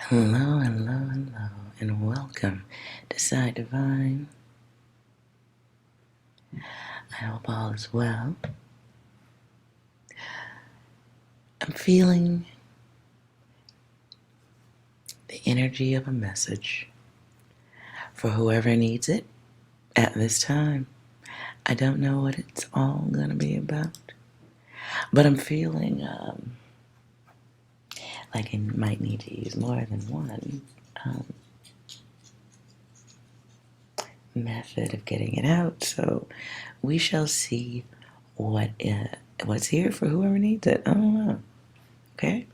Hello, hello, hello, and welcome to Side Divine. I hope all is well. I'm feeling the energy of a message for whoever needs it at this time. I don't know what it's all going to be about, but I'm feeling like I might need to use more than one method of getting it out. So we shall see what's here for whoever needs it. I don't know. Okay?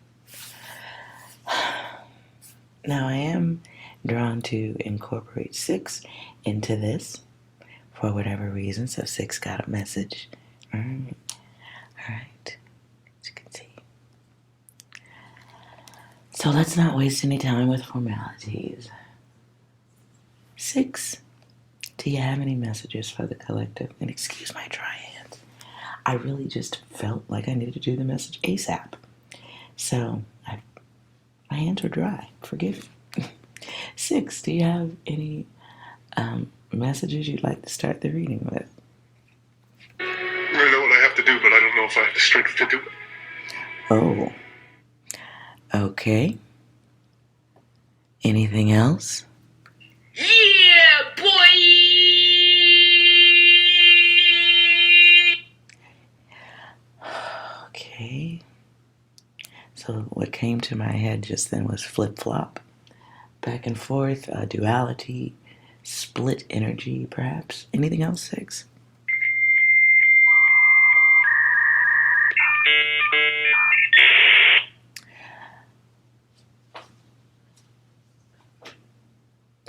Now I am drawn to incorporate 6 into this for whatever reason. So 6 got a message. Alright. As you can see. So let's not waste any time with formalities. 6. Do you have any messages for the collective? And excuse my dry hands. I really just felt like I needed to do the message ASAP. So my hands are dry. Forgive me. 6. Do you have any messages you'd like to start the reading with? I know what I have to do, but I don't know if I have the strength to do it. Oh. Okay. Anything else? Yeah, boy! Okay. So what came to my head just then was flip-flop. Back and forth, duality, split energy, perhaps. Anything else, 6?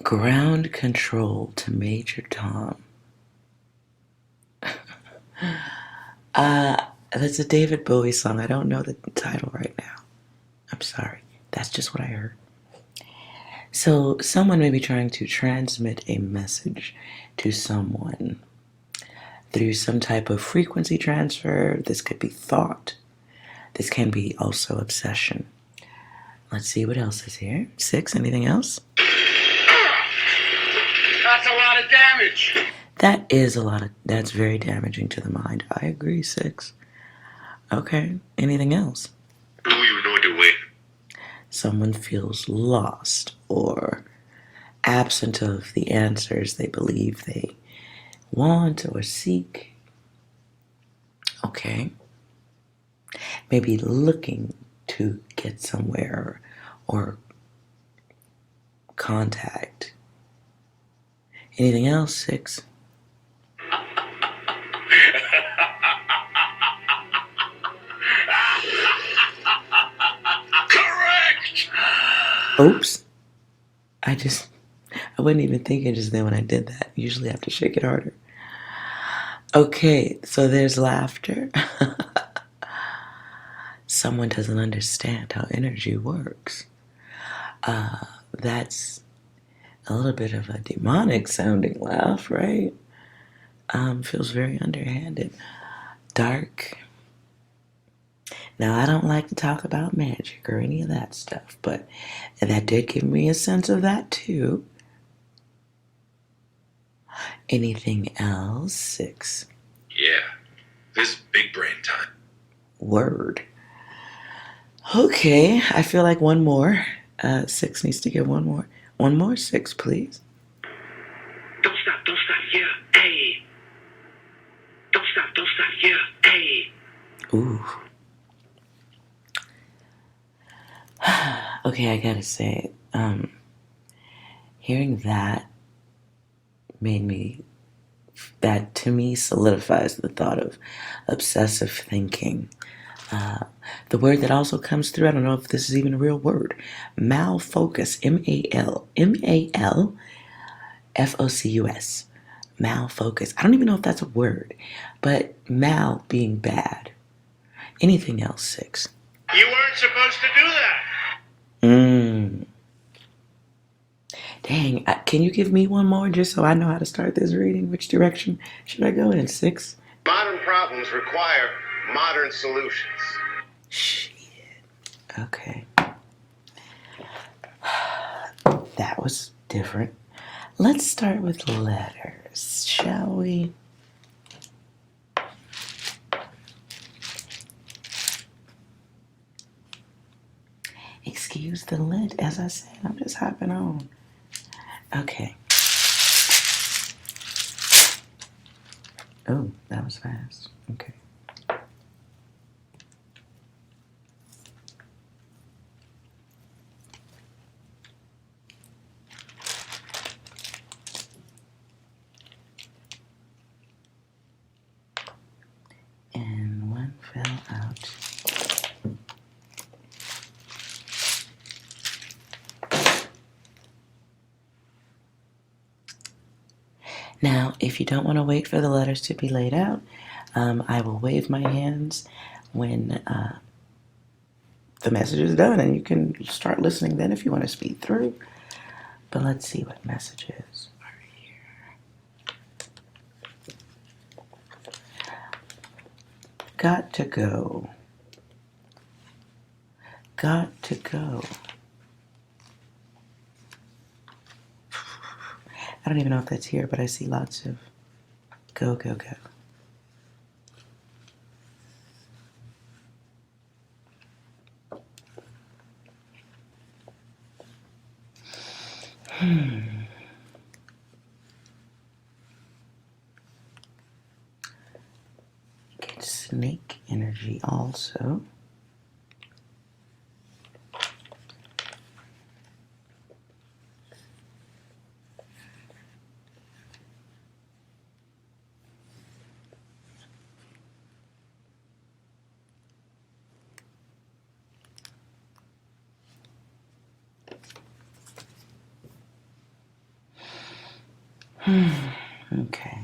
Ground control to Major Tom. That's a David Bowie song. I don't know the title right now. I'm sorry. That's just what I heard. So someone may be trying to transmit a message to someone through some type of frequency transfer. This could be thought. This can be also obsession. Let's see what else is here. 6, anything else? That's a lot of damage. That's very damaging to the mind. I agree, 6. Okay, anything else? Do you know the way? Someone feels lost or absent of the answers they believe they want or seek. Okay. Maybe looking to get somewhere or contact. Anything else, 6? Correct! Oops. I wasn't even thinking just then when I did that. Usually I have to shake it harder. Okay, so there's laughter. Someone doesn't understand how energy works. That's a little bit of a demonic sounding laugh, right? Feels very underhanded. Dark. Now, I don't like to talk about magic or any of that stuff, but that did give me a sense of that too. Anything else, 6? Yeah. This is big brain time. Word. Okay, I feel like one more. 6 needs to get one more. One more, 6, please. Don't stop, yeah, hey. Don't stop, yeah, hey. Ooh. Okay, I gotta say, hearing that that to me solidifies the thought of obsessive thinking. The word that also comes through, I don't know if this is even a real word, malfocus, malfocus. Malfocus. I don't even know if that's a word, but mal being bad. Anything else, 6? You weren't supposed to do that. Dang, can you give me one more just so I know how to start this reading? Which direction should I go in, 6? Modern problems require modern solutions. Shit. Okay. That was different. Let's start with letters, shall we? Excuse the lint, as I said, I'm just hopping on. Okay. Oh, that was fast. Okay. And one fell out. Now, if you don't want to wait for the letters to be laid out, I will wave my hands when the message is done, and you can start listening then if you want to speed through. But let's see what messages are here. Got to go. Got to go. I don't even know if that's here, but I see lots of go, go, go. Get snake energy also. Okay.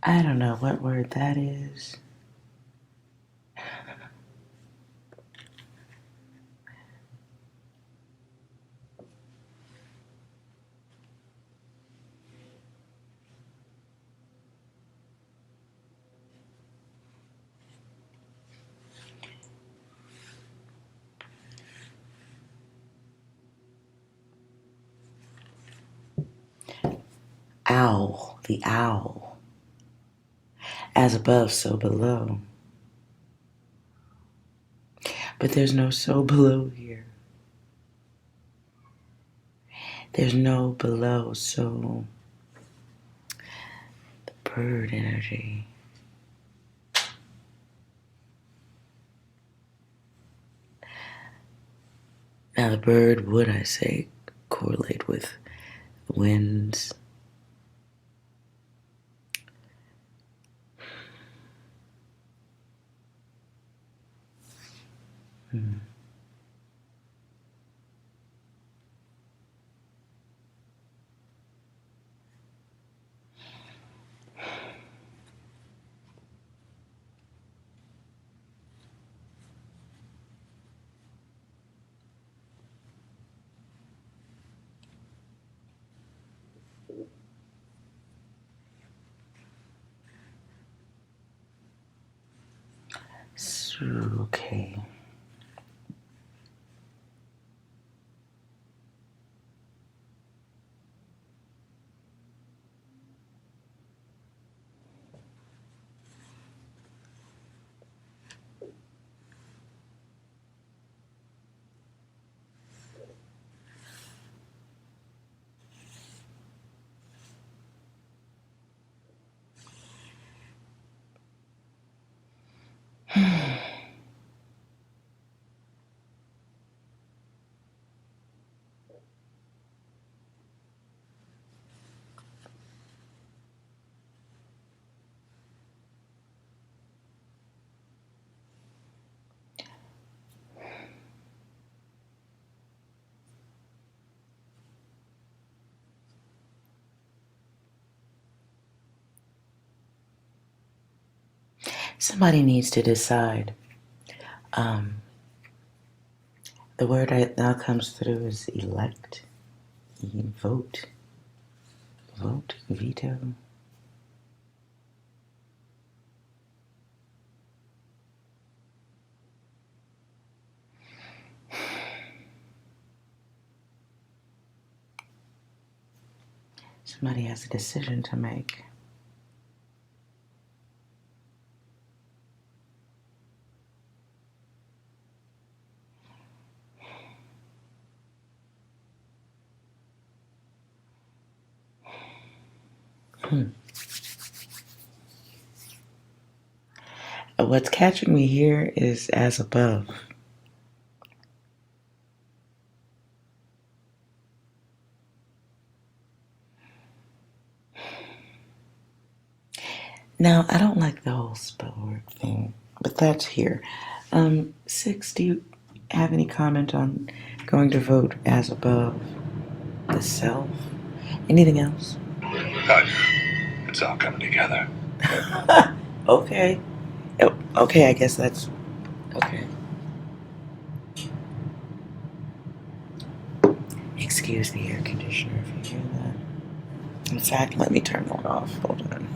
I don't know what word that is. Owl, the owl. As above, so below. But there's no so below here. There's no below, so the bird energy. Now the bird would, I say, correlate with winds. So, okay. Somebody needs to decide. Um, the word that now comes through is elect, vote, veto. Somebody has a decision to make. What's catching me here is as above. Now, I don't like the whole spell work thing, but that's here. Six, do you have any comment on going to vote as above the self? Anything else? It's all coming together. Okay. Oh, okay, I guess that's okay. Excuse the air conditioner if you hear that. In fact, let me turn that off. Hold on.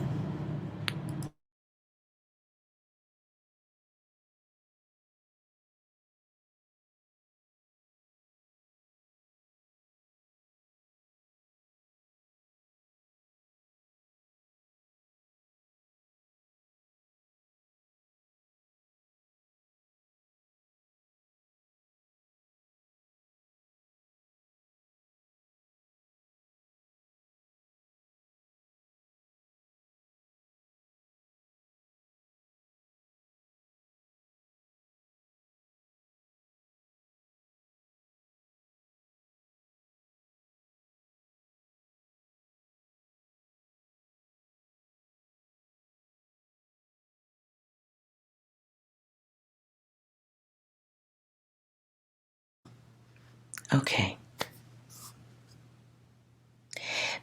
Okay.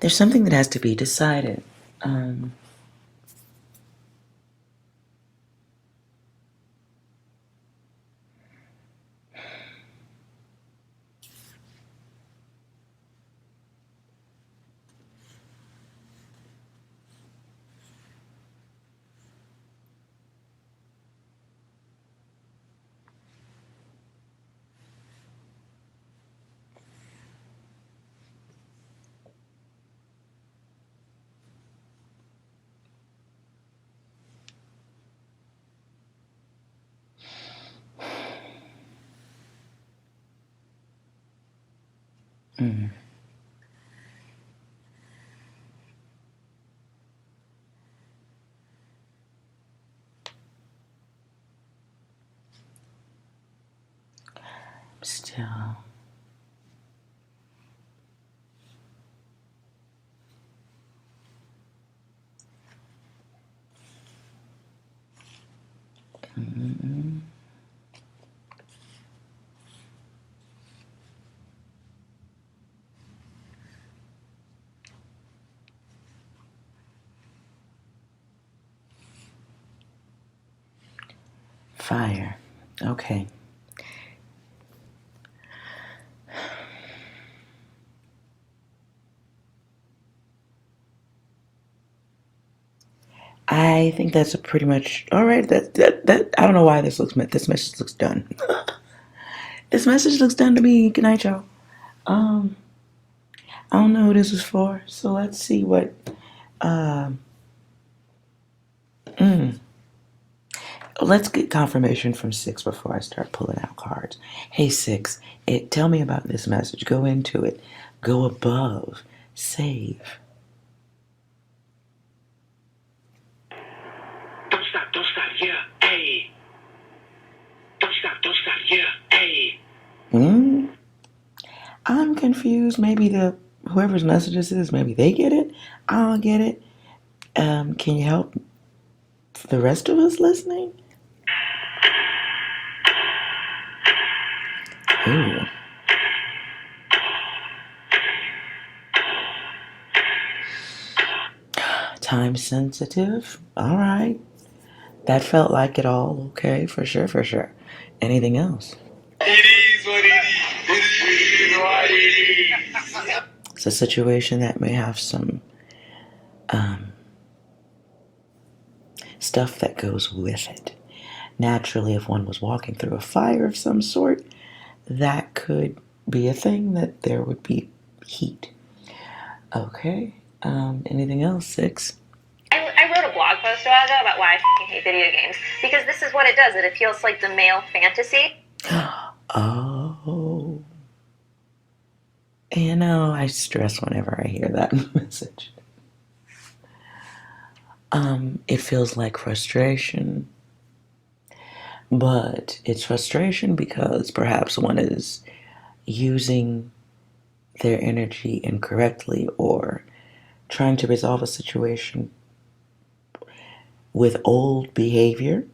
There's something that has to be decided. Um, mm, still. Mm, fire. Okay. I think that's a pretty much all right. That I don't know why this message looks done. This message looks done to me. Good night, y'all. Um, I don't know who this is for, so let's see what. Um, mm, let's get confirmation from Six before I start pulling out cards. Hey Six, tell me about this message. Go into it. Go above. Save. Don't stop, yeah, hey. Don't stop, yeah, hey. Hmm. I'm confused. Maybe whoever's message this is, maybe they get it. I don't get it. Can you help the rest of us listening? Ooh. Time sensitive. All right. That felt like it all. Okay, for sure, for sure. Anything else? It is what it is. It is what it is. It's a situation that may have some stuff that goes with it. Naturally, if one was walking through a fire of some sort, that could be a thing that there would be heat. Okay. Anything else? 6. I wrote a blog post a while ago about why I hate video games. Because this is what it does. It appeals to, like, the male fantasy. Oh. You know, I stress whenever I hear that message. It feels like frustration. But it's frustration because perhaps one is using their energy incorrectly or trying to resolve a situation with old behavior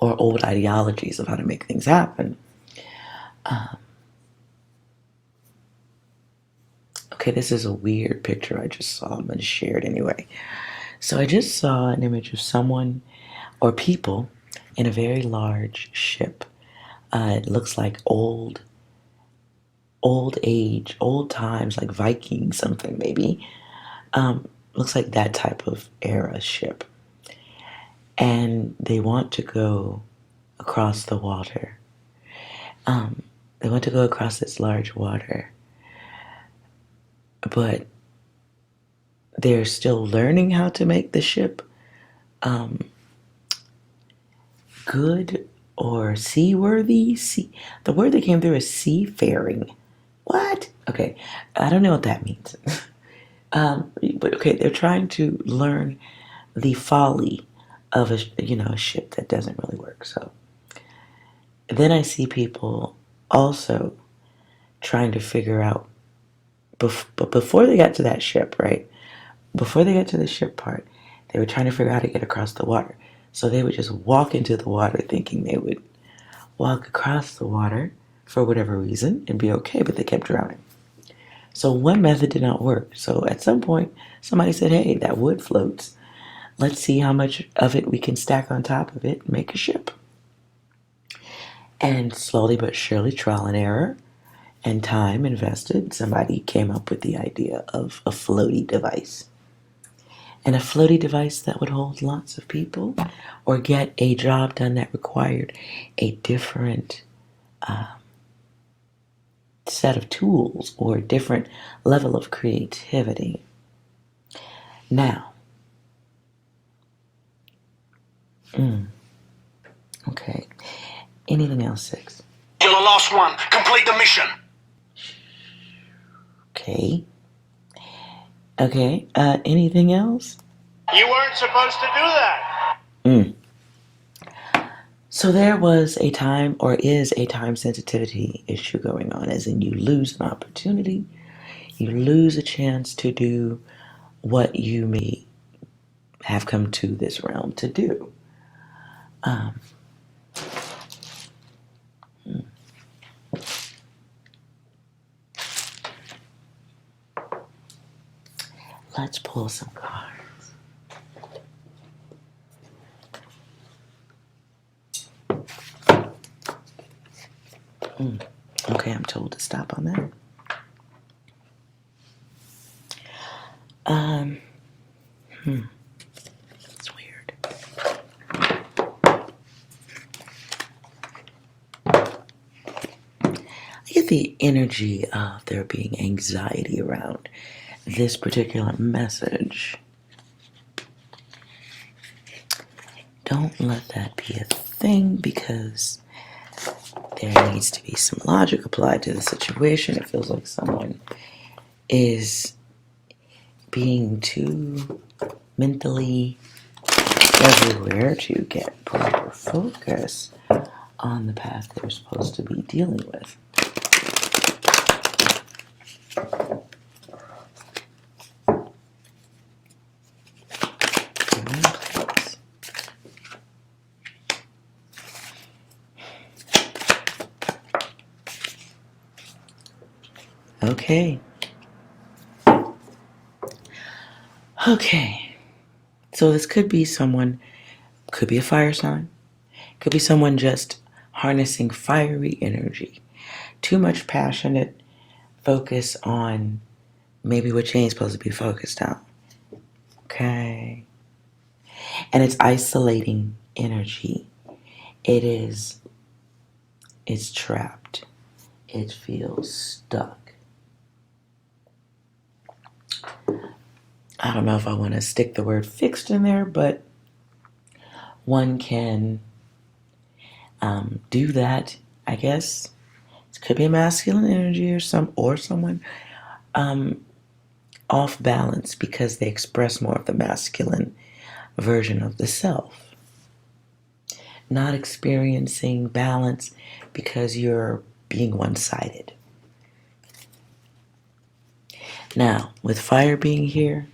or old ideologies of how to make things happen. Okay, this is a weird picture I just saw. I'm going to share it anyway. So I just saw an image of someone or people in a very large ship. It looks like old age, old times, like Viking something maybe. Looks like that type of era ship. And they want to go across the water. They want to go across this large water. But they're still learning how to make the ship good or seaworthy. The word that came through is seafaring. What? Okay, I don't know what that means. But okay, they're trying to learn the folly of a ship that doesn't really work. So then I see people also trying to figure out, but before they got to that ship, right? Before they got to the ship part, they were trying to figure out how to get across the water. So they would just walk into the water thinking they would walk across the water for whatever reason and be okay, but they kept drowning. So one method did not work. So at some point, somebody said, hey, that wood floats. Let's see how much of it we can stack on top of it and make a ship. And slowly but surely, trial and error and time invested, somebody came up with the idea of a floaty device. And a floaty device that would hold lots of people or get a job done that required a different set of tools or a different level of creativity. Now, okay. Anything else, 6? You're the last one. Complete the mission. Okay. Okay. Anything else? You weren't supposed to do that. So there was a time, or is a time sensitivity issue going on, as in you lose an opportunity, you lose a chance to do what you may have come to this realm to do. Let's pull some cards. Okay, I'm told to stop on that. It's weird. I get the energy of there being anxiety around this particular message. Don't let that be a thing, because there needs to be some logic applied to the situation. It feels like someone is being too mentally everywhere to get proper focus on the path they're supposed to be dealing with. Okay. Okay. So this could be someone Could be a fire sign. Could be someone just harnessing fiery energy. Too much passionate focus on maybe what you ain't supposed to be focused on. Okay? And it's isolating energy. It's trapped. It feels stuck. I don't know if I want to stick the word fixed in there, but one can do that, I guess. It could be a masculine energy or someone off balance because they express more of the masculine version of the self. Not experiencing balance because you're being one-sided. Now, with fire being here,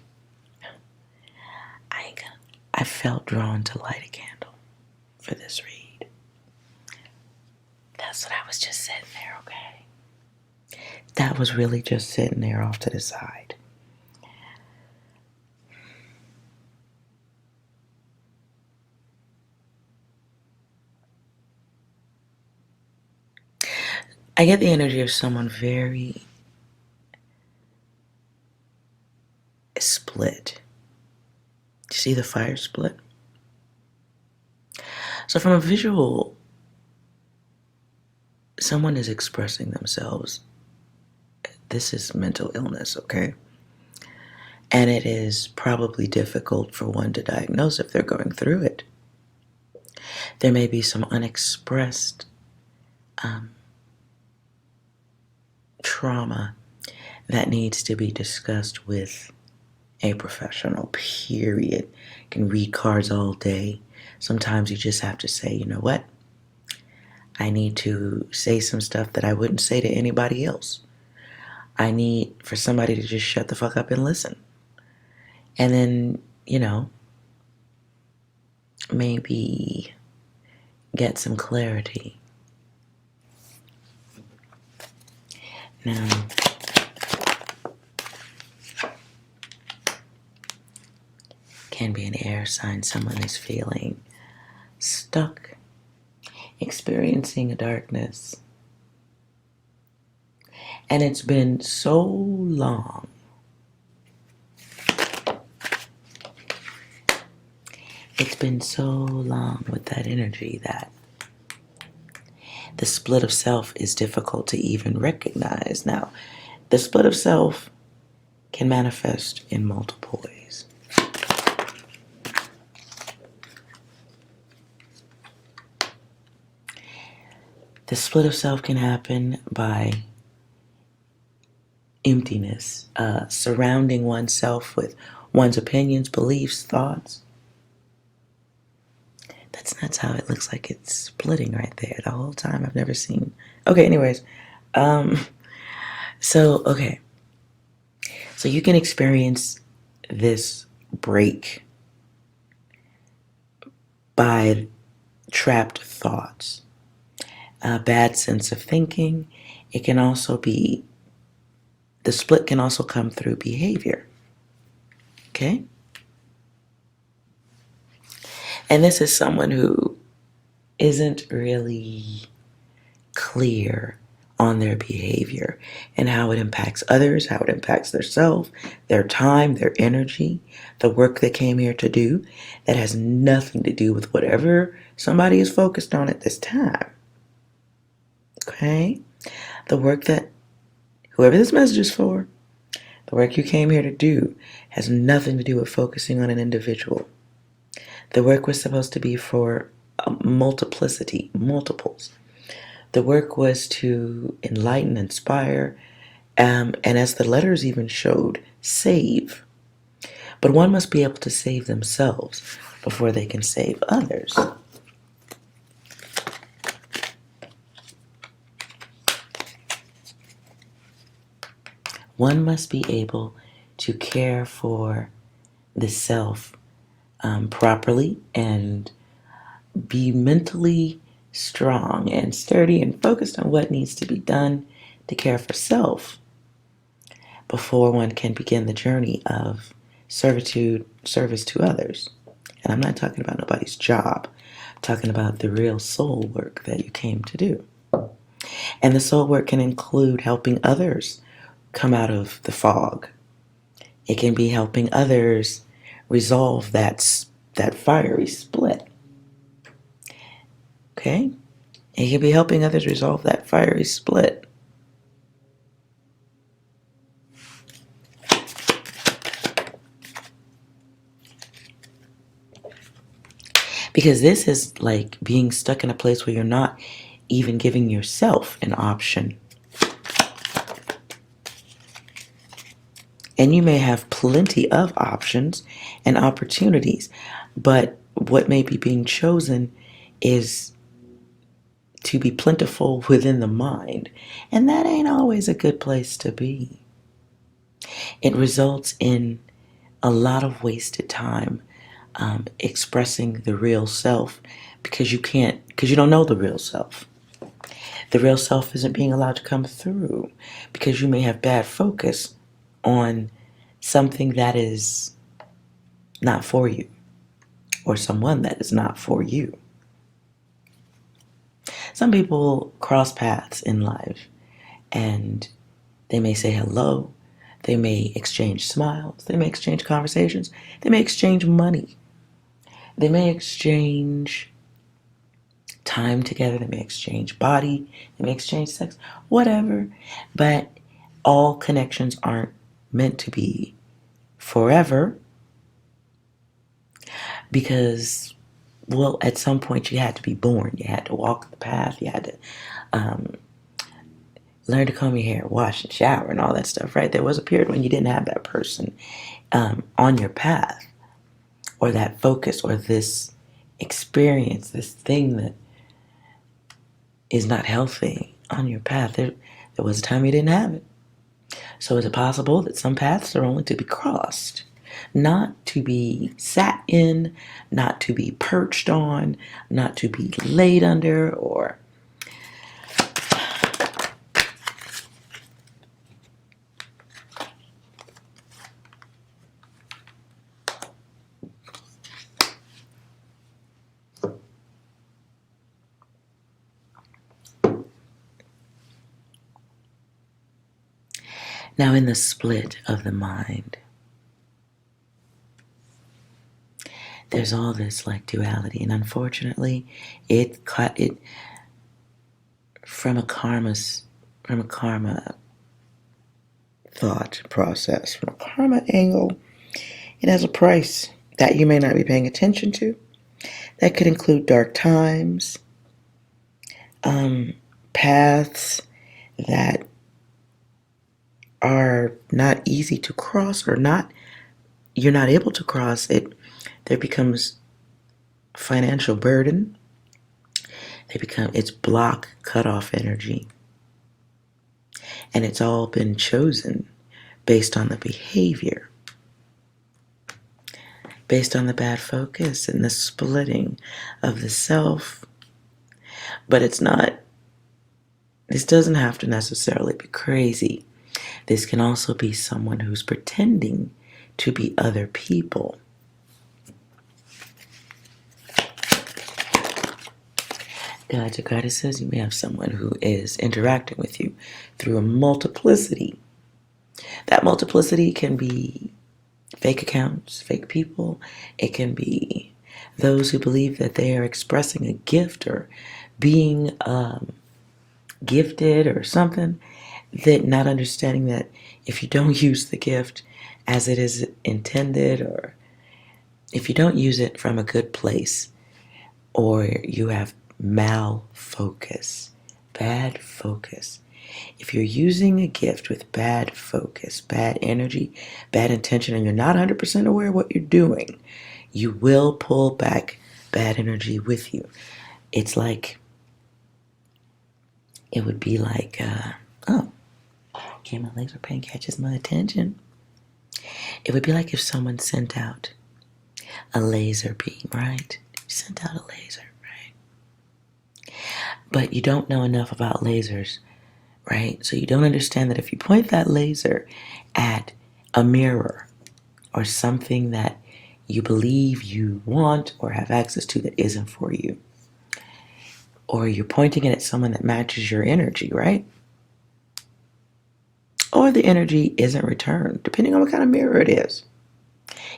I felt drawn to light a candle for this read. That's what I was just sitting there, okay? That was really just sitting there off to the side. I get the energy of someone very split. Do you see the fire split? So from a visual, someone is expressing themselves. This is mental illness, okay? And it is probably difficult for one to diagnose if they're going through it. There may be some unexpressed trauma that needs to be discussed with a professional, period. You can read cards all day. Sometimes you just have to say, you know what? I need to say some stuff that I wouldn't say to anybody else. I need for somebody to just shut the fuck up and listen. And then, maybe get some clarity. Now, can be an air sign. Someone is feeling stuck, experiencing a darkness. And it's been so long. It's been so long with that energy that the split of self is difficult to even recognize. Now, the split of self can manifest in multiple ways. The split of self can happen by emptiness, surrounding oneself with one's opinions, beliefs, thoughts. That's how it looks like it's splitting right there the whole time. I've never seen. Okay, anyways. So you can experience this break by trapped thoughts, a bad sense of thinking. It can also be, the split can also come through behavior. Okay? And this is someone who isn't really clear on their behavior and how it impacts others, how it impacts themselves, their time, their energy, the work they came here to do that has nothing to do with whatever somebody is focused on at this time. Okay? The work that whoever this message is for, the work you came here to do has nothing to do with focusing on an individual. The work was supposed to be for multiples. The work was to enlighten, inspire, and as the letters even showed, save. But one must be able to save themselves before they can save others. One must be able to care for the self properly and be mentally strong and sturdy and focused on what needs to be done to care for self before one can begin the journey of service to others. And And I'm not talking about nobody's job. I'm talking about the real soul work that you came to do. And the soul work can include helping others come out of the fog. It can be helping others resolve that fiery split. Okay? It can be helping others resolve that fiery split. Because this is like being stuck in a place where you're not even giving yourself an option. And you may have plenty of options and opportunities, but what may be being chosen is to be plentiful within the mind. And that ain't always a good place to be. It results in a lot of wasted time expressing the real self because you don't know the real self. The real self isn't being allowed to come through because you may have bad focus on something that is not for you or someone that is not for you. Some people cross paths in life and they may say hello, they may exchange smiles, they may exchange conversations, they may exchange money, they may exchange time together, they may exchange body, they may exchange sex, whatever, but all connections aren't meant to be forever because, well, at some point you had to be born, you had to walk the path, you had to learn to comb your hair, wash and shower and all that stuff, right? There was a period when you didn't have that person on your path or that focus or this experience, this thing that is not healthy on your path. There was a time you didn't have it. So is it possible that some paths are only to be crossed, not to be sat in, not to be perched on, not to be laid under, or now in the split of the mind, there's all this like duality, and unfortunately, it from a karma thought process, from a karma angle, it has a price that you may not be paying attention to. That could include dark times, paths that are not easy to cross or you're not able to cross it. There becomes financial burden. It's block cutoff energy. And it's all been chosen based on the behavior, based on the bad focus and the splitting of the self. But this doesn't have to necessarily be crazy. This can also be someone who's pretending to be other people. Guides or goddesses, you may have someone who is interacting with you through a multiplicity. That multiplicity can be fake accounts, fake people. It can be those who believe that they are expressing a gift or being gifted or something, that not understanding that if you don't use the gift as it is intended, or if you don't use it from a good place, or you have malfocus, bad focus. If you're using a gift with bad focus, bad energy, bad intention, and you're not 100% aware of what you're doing, you will pull back bad energy with you. It would be like, okay, my laser pen catches my attention. It would be like if someone sent out a laser beam, right? You sent out a laser, right? But you don't know enough about lasers, right? So you don't understand that if you point that laser at a mirror or something that you believe you want or have access to that isn't for you. Or you're pointing it at someone that matches your energy, right? Or the energy isn't returned, depending on what kind of mirror it is.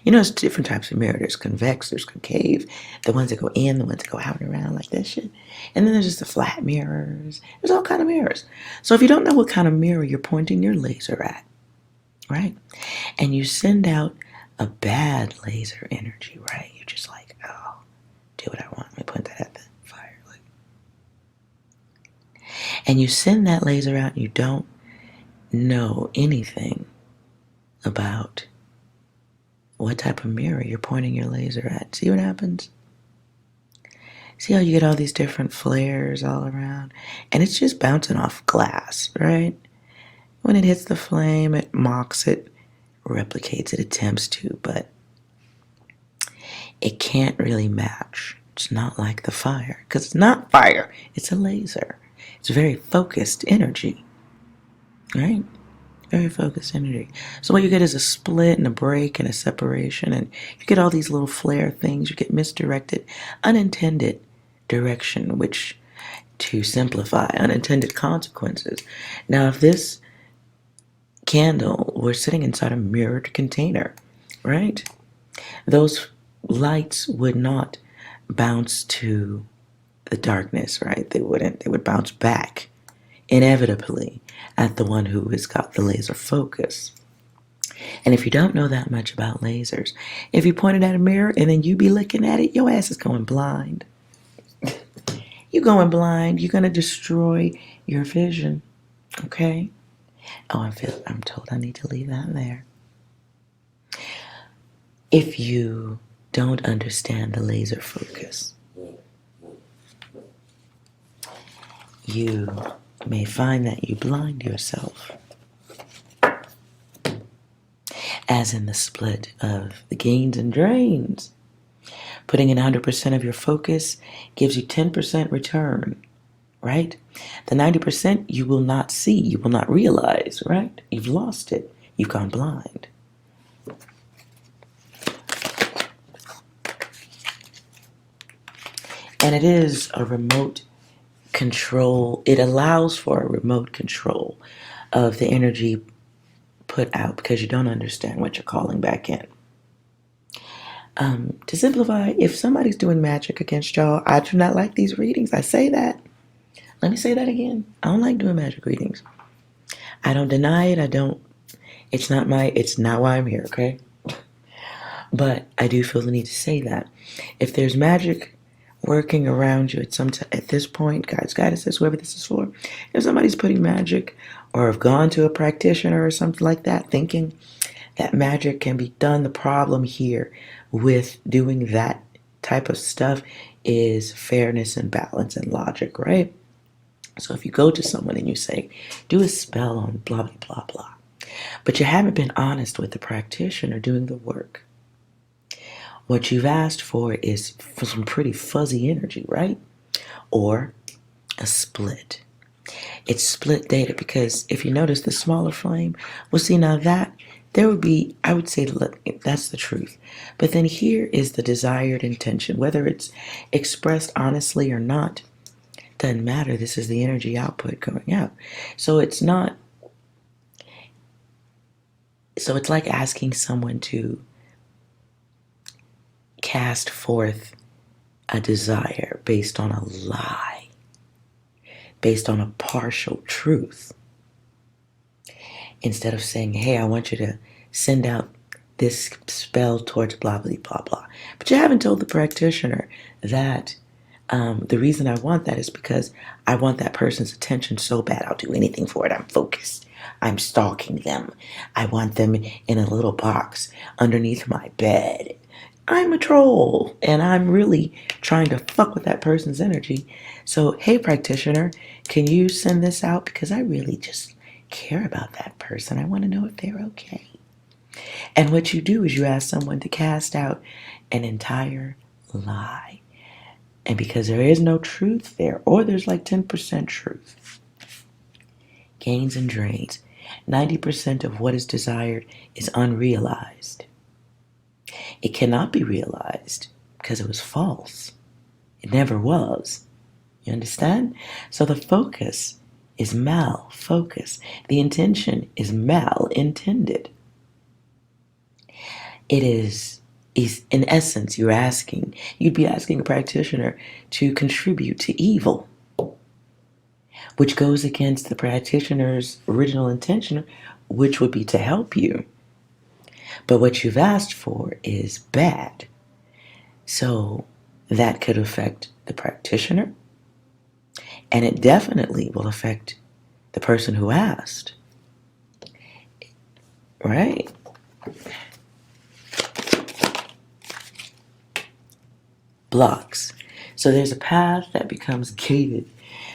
There's different types of mirror. There's convex, there's concave, the ones that go in, the ones that go out and around like that shit. And then there's just the flat mirrors. There's all kind of mirrors. So if you don't know what kind of mirror you're pointing your laser at, right? And you send out a bad laser energy, right? You're just like, oh, do what I want. Let me point that at the fire. And you send that laser out and you don't know anything about what type of mirror you're pointing your laser at. See what happens? See how you get all these different flares all around? And it's just bouncing off glass, right? When it hits the flame, it mocks it, replicates it, attempts to, but it can't really match. It's not like the fire, because it's not fire, it's a laser. It's very focused energy, right? Very focused energy. So what you get is a split and a break and a separation, and you get all these little flare things. You get misdirected, unintended direction, which, to simplify, unintended consequences. Now, if this candle were sitting inside a mirrored container, right? Those lights would not bounce to the darkness, right? They wouldn't. They would bounce back inevitably at the one who has got the laser focus. And if you don't know that much about lasers, if you point it at a mirror and then you be looking at it, your ass is going blind. You're going blind. You're going to destroy your vision. Okay? Oh, I'm told I need to leave that there. If you don't understand the laser focus, you may find that you blind yourself, as in the split of the gains and drains. Putting in 100% of your focus gives you 10% return, right? The 90% you will not see, you will not realize, right? You've lost it. You've gone blind. And it is a remote control. It allows for a remote control of the energy put out because you don't understand what you're calling back in. To simplify, if somebody's doing magic against y'all, I do not like these readings. I say that. Let me say that again. I don't like doing magic readings. I don't deny it. It's not why I'm here, okay? But I do feel the need to say that. If there's magic working around you at this point, God's guidance says, whoever this is for, if somebody's putting magic or have gone to a practitioner or something like that, thinking that magic can be done, the problem here with doing that type of stuff is fairness and balance and logic, right? So if you go to someone and you say, do a spell on blah, blah, blah, blah, but you haven't been honest with the practitioner doing the work, what you've asked for is some pretty fuzzy energy, right? Or a split. It's split data because if you notice the smaller flame, well, see, now that there would be, I would say, look, that's the truth. But then here is the desired intention, whether it's expressed honestly or not, doesn't matter. This is the energy output going out. So it's like asking someone to cast forth a desire based on a lie, based on a partial truth. Instead of saying, hey, I want you to send out this spell towards blah, blah, blah, blah. But you haven't told the practitioner that the reason I want that is because I want that person's attention so bad, I'll do anything for it. I'm focused. I'm stalking them. I want them in a little box underneath my bed. I'm a troll, and I'm really trying to fuck with that person's energy. So, hey, practitioner, can you send this out? Because I really just care about that person. I want to know if they're okay. And what you do is you ask someone to cast out an entire lie. And because there is no truth there, or there's like 10% truth, gains and drains, 90% of what is desired is unrealized. It cannot be realized because it was false. It never was. You understand? So the focus is mal-focus. The intention is mal-intended. It is in essence, you'd be asking a practitioner to contribute to evil, which goes against the practitioner's original intention, which would be to help you. But what you've asked for is bad. So that could affect the practitioner, and it definitely will affect the person who asked. Right? Blocks. So there's a path that becomes gated.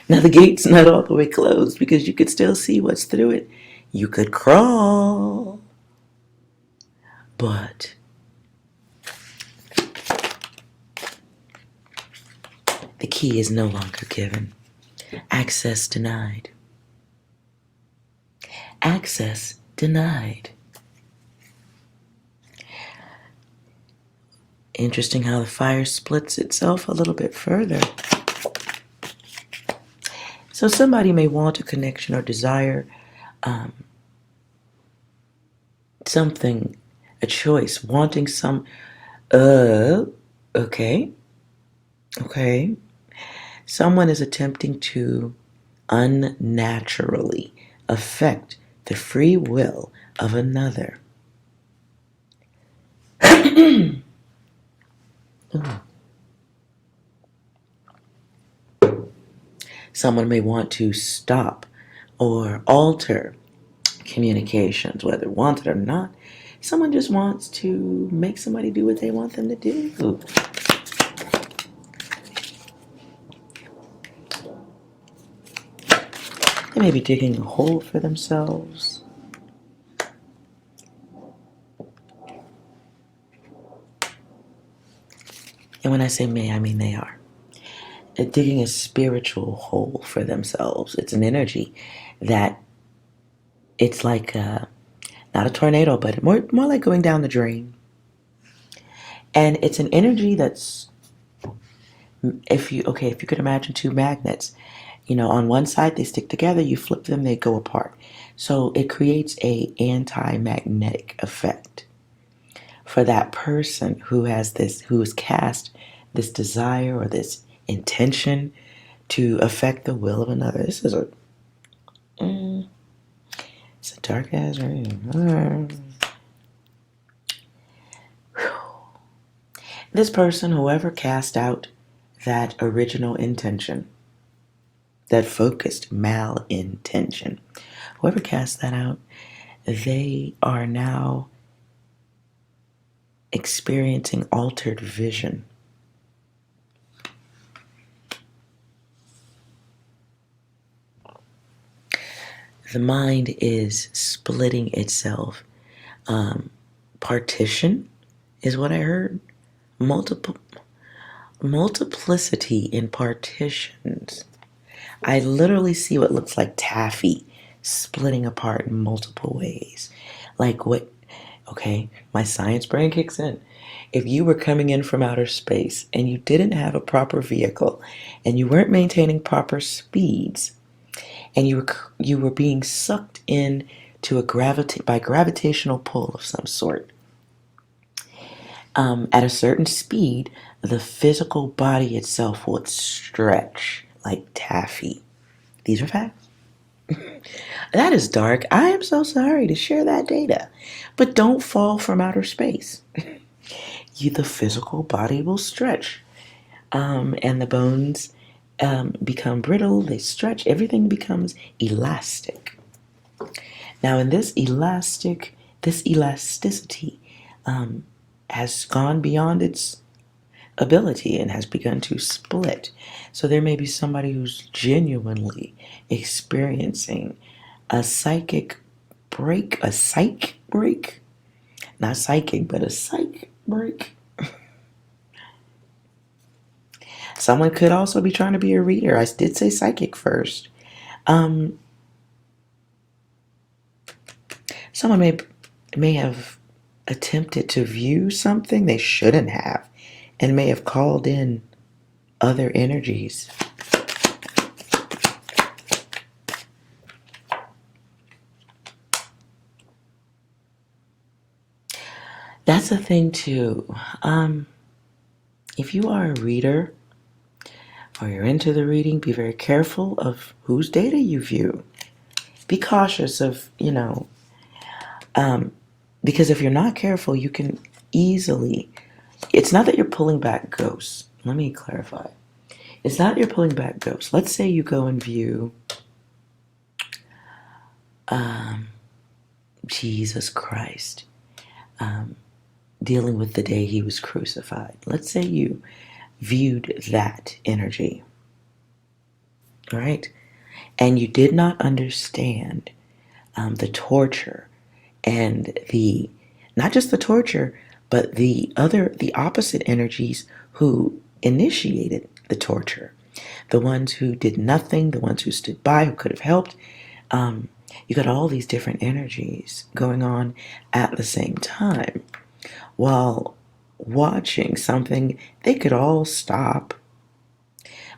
Now the gate's not all the way closed because you could still see what's through it. You could crawl. But the key is no longer given. Access denied. Access denied. Interesting how the fire splits itself a little bit further. So somebody may want a connection or desire something, a choice, wanting some, okay. Someone is attempting to unnaturally affect the free will of another. Someone may want to stop or alter communications, whether wanted or not. Someone just wants to make somebody do what they want them to do. They may be digging a hole for themselves. And when I say may, I mean they are. They're digging a spiritual hole for themselves. It's an energy that it's like not a tornado, but more like going down the drain. And it's an energy that's, if you could imagine two magnets, on one side they stick together, you flip them, they go apart. So it creates a anti-magnetic effect for that person who has cast this desire or this intention to affect the will of another. This is it's a dark ass room. This person, whoever cast out that original intention, that focused malintention, whoever cast that out, they are now experiencing altered vision. The mind is splitting itself. Partition is what I heard. Multiplicity in partitions. I literally see what looks like taffy splitting apart in multiple ways. Like what? Okay, my science brain kicks in. If you were coming in from outer space and you didn't have a proper vehicle and you weren't maintaining proper speeds and you were being sucked in to by gravitational pull of some sort, at a certain speed, the physical body itself would stretch like taffy. These are facts. That is dark. I am so sorry to share that data. But don't fall from outer space. The physical body will stretch. And the bones become brittle. They stretch. Everything becomes elastic. Now in this elasticity has gone beyond its ability and has begun to split. So there may be somebody who's genuinely experiencing a psychic break, not psychic, but a psych break. Someone could also be trying to be a reader. I did say psychic first. Someone may have attempted to view something they shouldn't have and may have called in other energies. That's the thing too. If you are a reader or you're into the reading, be very careful of whose data you view. Be cautious of, because if you're not careful, you can easily, it's not that you're pulling back ghosts. Let me clarify. It's not that you're pulling back ghosts. Let's say you go and view Jesus Christ dealing with the day he was crucified. Let's say you viewed that energy, right? And you did not understand the torture and not just the torture, but the opposite energies who initiated the torture. The ones who did nothing, the ones who stood by, who could have helped. You got all these different energies going on at the same time while watching something they could all stop.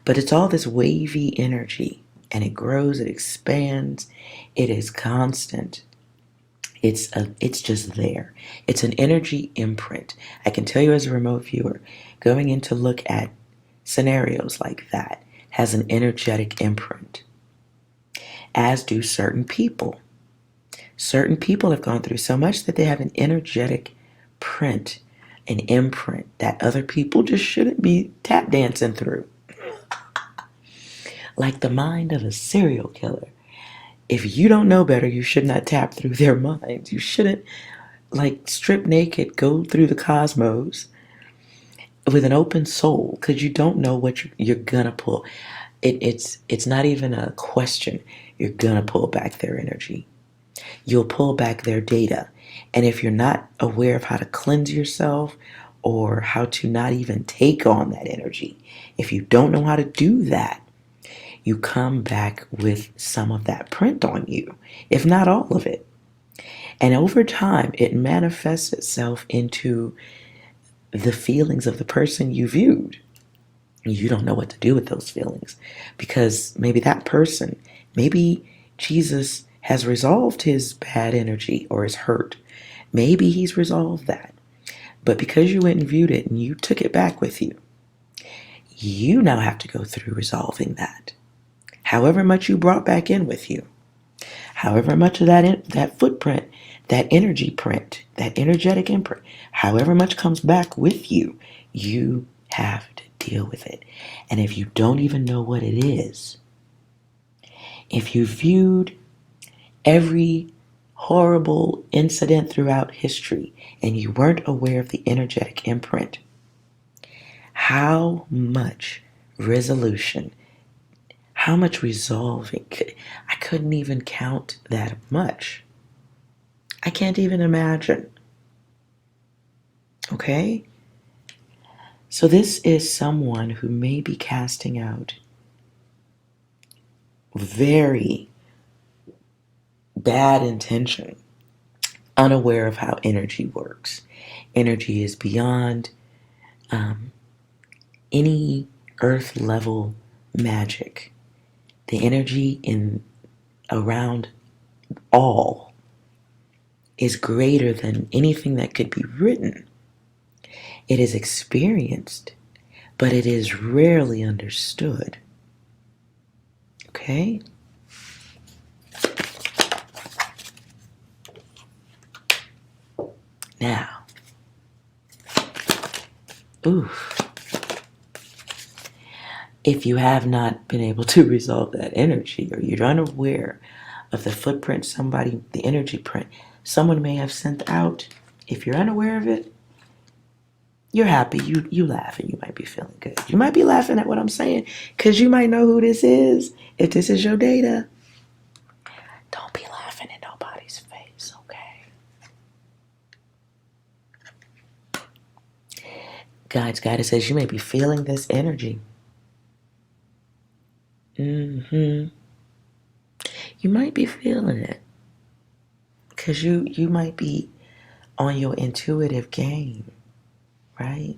But it's all this wavy energy, and it grows, it expands, it is constant. It's just there. It's an energy imprint. I can tell you as a remote viewer, going in to look at scenarios like that has an energetic imprint, as do certain people. Certain people have gone through so much that they have an energetic print, an imprint that other people just shouldn't be tap dancing through. Like the mind of a serial killer. If you don't know better, you should not tap through their minds. You shouldn't, strip naked, go through the cosmos with an open soul, because you don't know what you're gonna pull. It's not even a question. You're gonna pull back their energy. You'll pull back their data. And if you're not aware of how to cleanse yourself or how to not even take on that energy, if you don't know how to do that, you come back with some of that print on you, if not all of it. And over time, it manifests itself into the feelings of the person you viewed. You don't know what to do with those feelings because maybe Jesus has resolved his bad energy or his hurt. Maybe he's resolved that. But because you went and viewed it and you took it back with you, you now have to go through resolving that. However much you brought back in with you, however much of that footprint, that energy print, that energetic imprint, however much comes back with you, you have to deal with it. And if you don't even know what it is, if you viewed every horrible incident throughout history and you weren't aware of the energetic imprint, how much resolution, how much resolving, I couldn't even count that much. I can't even imagine. Okay? So this is someone who may be casting out very bad intention, unaware of how energy works. Energy is beyond any earth level magic. The energy around all is greater than anything that could be written. It is experienced, but it is rarely understood. Okay? Now, if you have not been able to resolve that energy, or you're unaware of the footprint the energy print someone may have sent out, if you're unaware of it, you're happy, you laugh, and you might be feeling good. You might be laughing at what I'm saying, because you might know who this is, if this is your data. Don't be laughing in nobody's face, okay? Guidance says you may be feeling this energy. You might be feeling it because you might be on your intuitive game, right?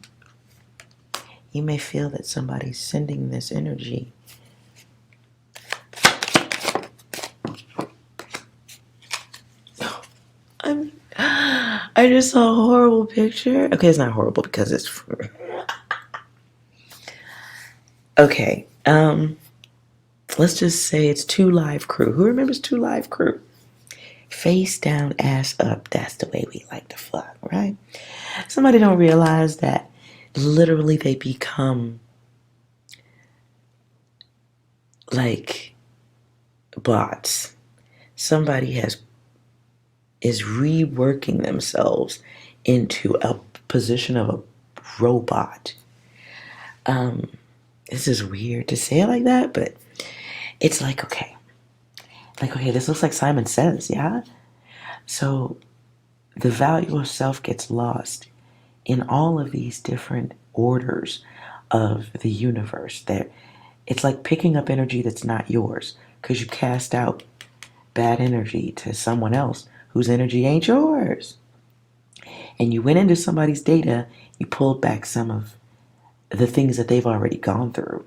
You may feel that somebody's sending this energy. I just saw a horrible picture. Okay, it's not horrible because it's... Okay, let's just say it's 2 Live Crew. Who remembers 2 Live Crew? Face down, ass up. That's the way we like to fuck, right? Somebody don't realize that literally they become like bots. Somebody is reworking themselves into a position of a robot. This is weird to say it like that, but it's like, okay, this looks like Simon Says, yeah? So the value of self gets lost in all of these different orders of the universe. It's like picking up energy that's not yours because you cast out bad energy to someone else whose energy ain't yours. And you went into somebody's data, you pulled back some of the things that they've already gone through.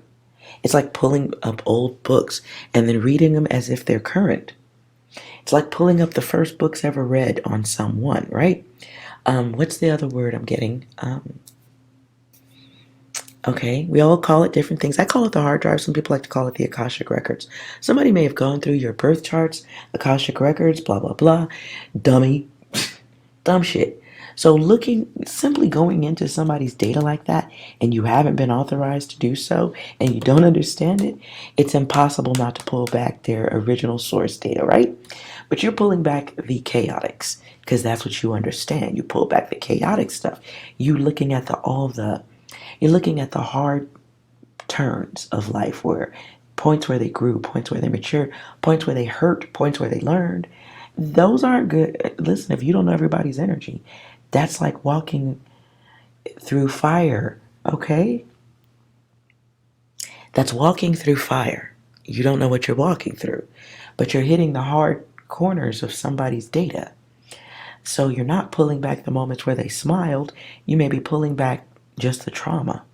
It's like pulling up old books and then reading them as if they're current. It's like pulling up the first books ever read on someone, right? What's the other word I'm getting? Okay, we all call it different things. I call it the hard drive. Some people like to call it the Akashic Records. Somebody may have gone through your birth charts, Akashic Records, blah, blah, blah. Dummy. Dumb shit. So simply going into somebody's data like that, and you haven't been authorized to do so, and you don't understand it, it's impossible not to pull back their original source data, right? But you're pulling back the chaotics, because that's what you understand. You pull back the chaotic stuff. You're looking at the hard turns of life, where points where they grew, points where they matured, points where they hurt, points where they learned. Those aren't good. Listen, if you don't know everybody's energy, that's like walking through fire, okay? That's walking through fire. You don't know what you're walking through, but you're hitting the hard corners of somebody's data. So you're not pulling back the moments where they smiled. You may be pulling back just the trauma.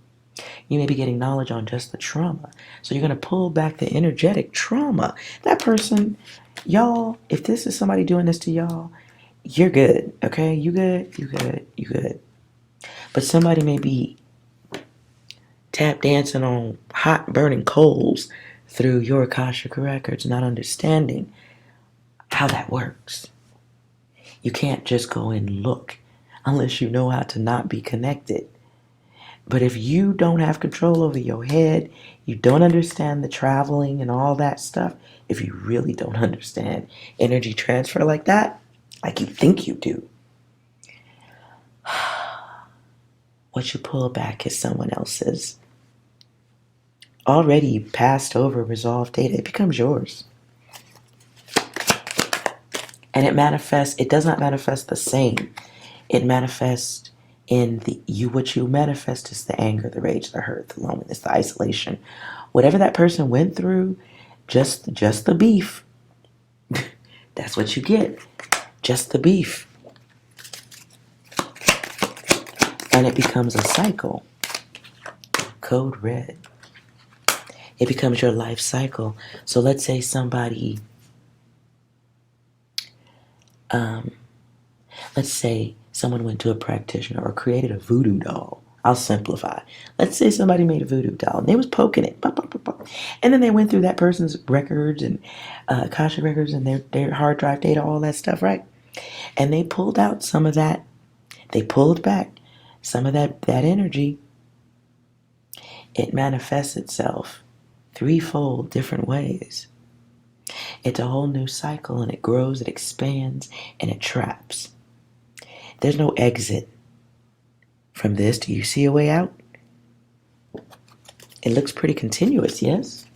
You may be getting knowledge on just the trauma. So you're going to pull back the energetic trauma. That person, y'all, if this is somebody doing this to y'all, you're good, okay? You good. But somebody may be tap dancing on hot burning coals through your Akashic Records, not understanding how that works. You can't just go and look unless you know how to not be connected. But if you don't have control over your head, you don't understand the traveling and all that stuff, if you really don't understand energy transfer like that, like you think you do, what you pull back is someone else's already passed over resolved data. It becomes yours. And it does not manifest the same. It manifests in what you manifest is the anger, the rage, the hurt, the loneliness, the isolation. Whatever that person went through, just the beef. That's what you get. Just the beef. And it becomes a cycle. Code red. It becomes your life cycle. So let's say somebody, let's say someone went to a practitioner or created a voodoo doll. I'll simplify. Let's say somebody made a voodoo doll and they was poking it. And then they went through that person's records and Akashic records and their hard drive data, all that stuff, right? And they pulled out some of that. They pulled back some of that energy. It manifests itself threefold different ways. It's a whole new cycle, and it grows, it expands, and it traps. There's no exit from this. Do you see a way out? It looks pretty continuous, yes?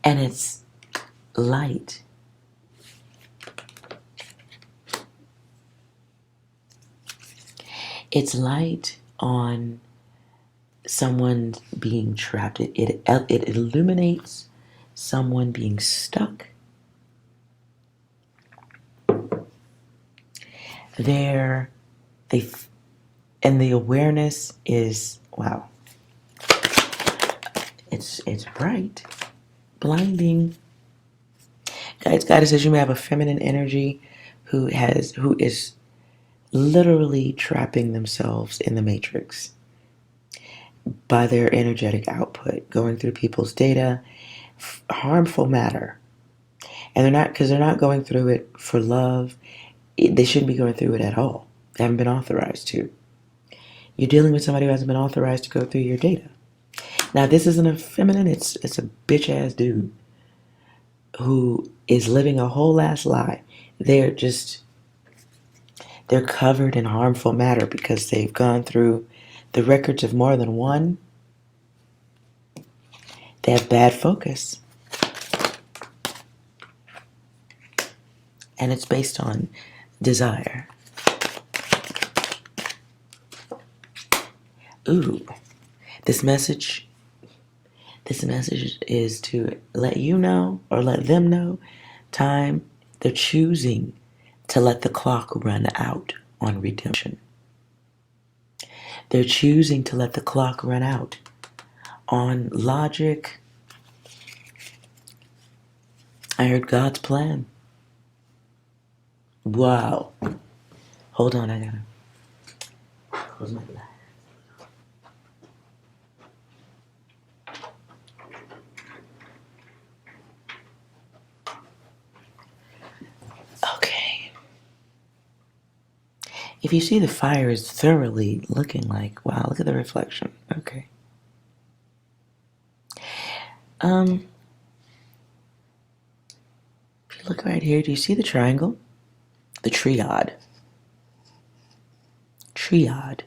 And it's light. It's light on someone being trapped. It illuminates someone being stuck. They're, they, and the awareness is, wow, it's bright, blinding. Guys, God says you may have a feminine energy who is literally trapping themselves in the matrix by their energetic output, going through people's data, harmful matter. And they're not going through it for love. They shouldn't be going through it at all. They haven't been authorized to. You're dealing with somebody who hasn't been authorized to go through your data. Now, this isn't a feminine, it's a bitch ass dude who is living a whole ass lie. They're covered in harmful matter because they've gone through the records of more than one. They have bad focus. And it's based on desire. Ooh, this message is to let you know or let them know time. They're choosing to let the clock run out on redemption. They're choosing to let the clock run out on logic. I heard God's plan. Wow. Hold on, I gotta close my glass. Okay. If you see the fire is thoroughly looking like, wow, look at the reflection. Okay. If you look right here, do you see the triangle? The triad. Triad.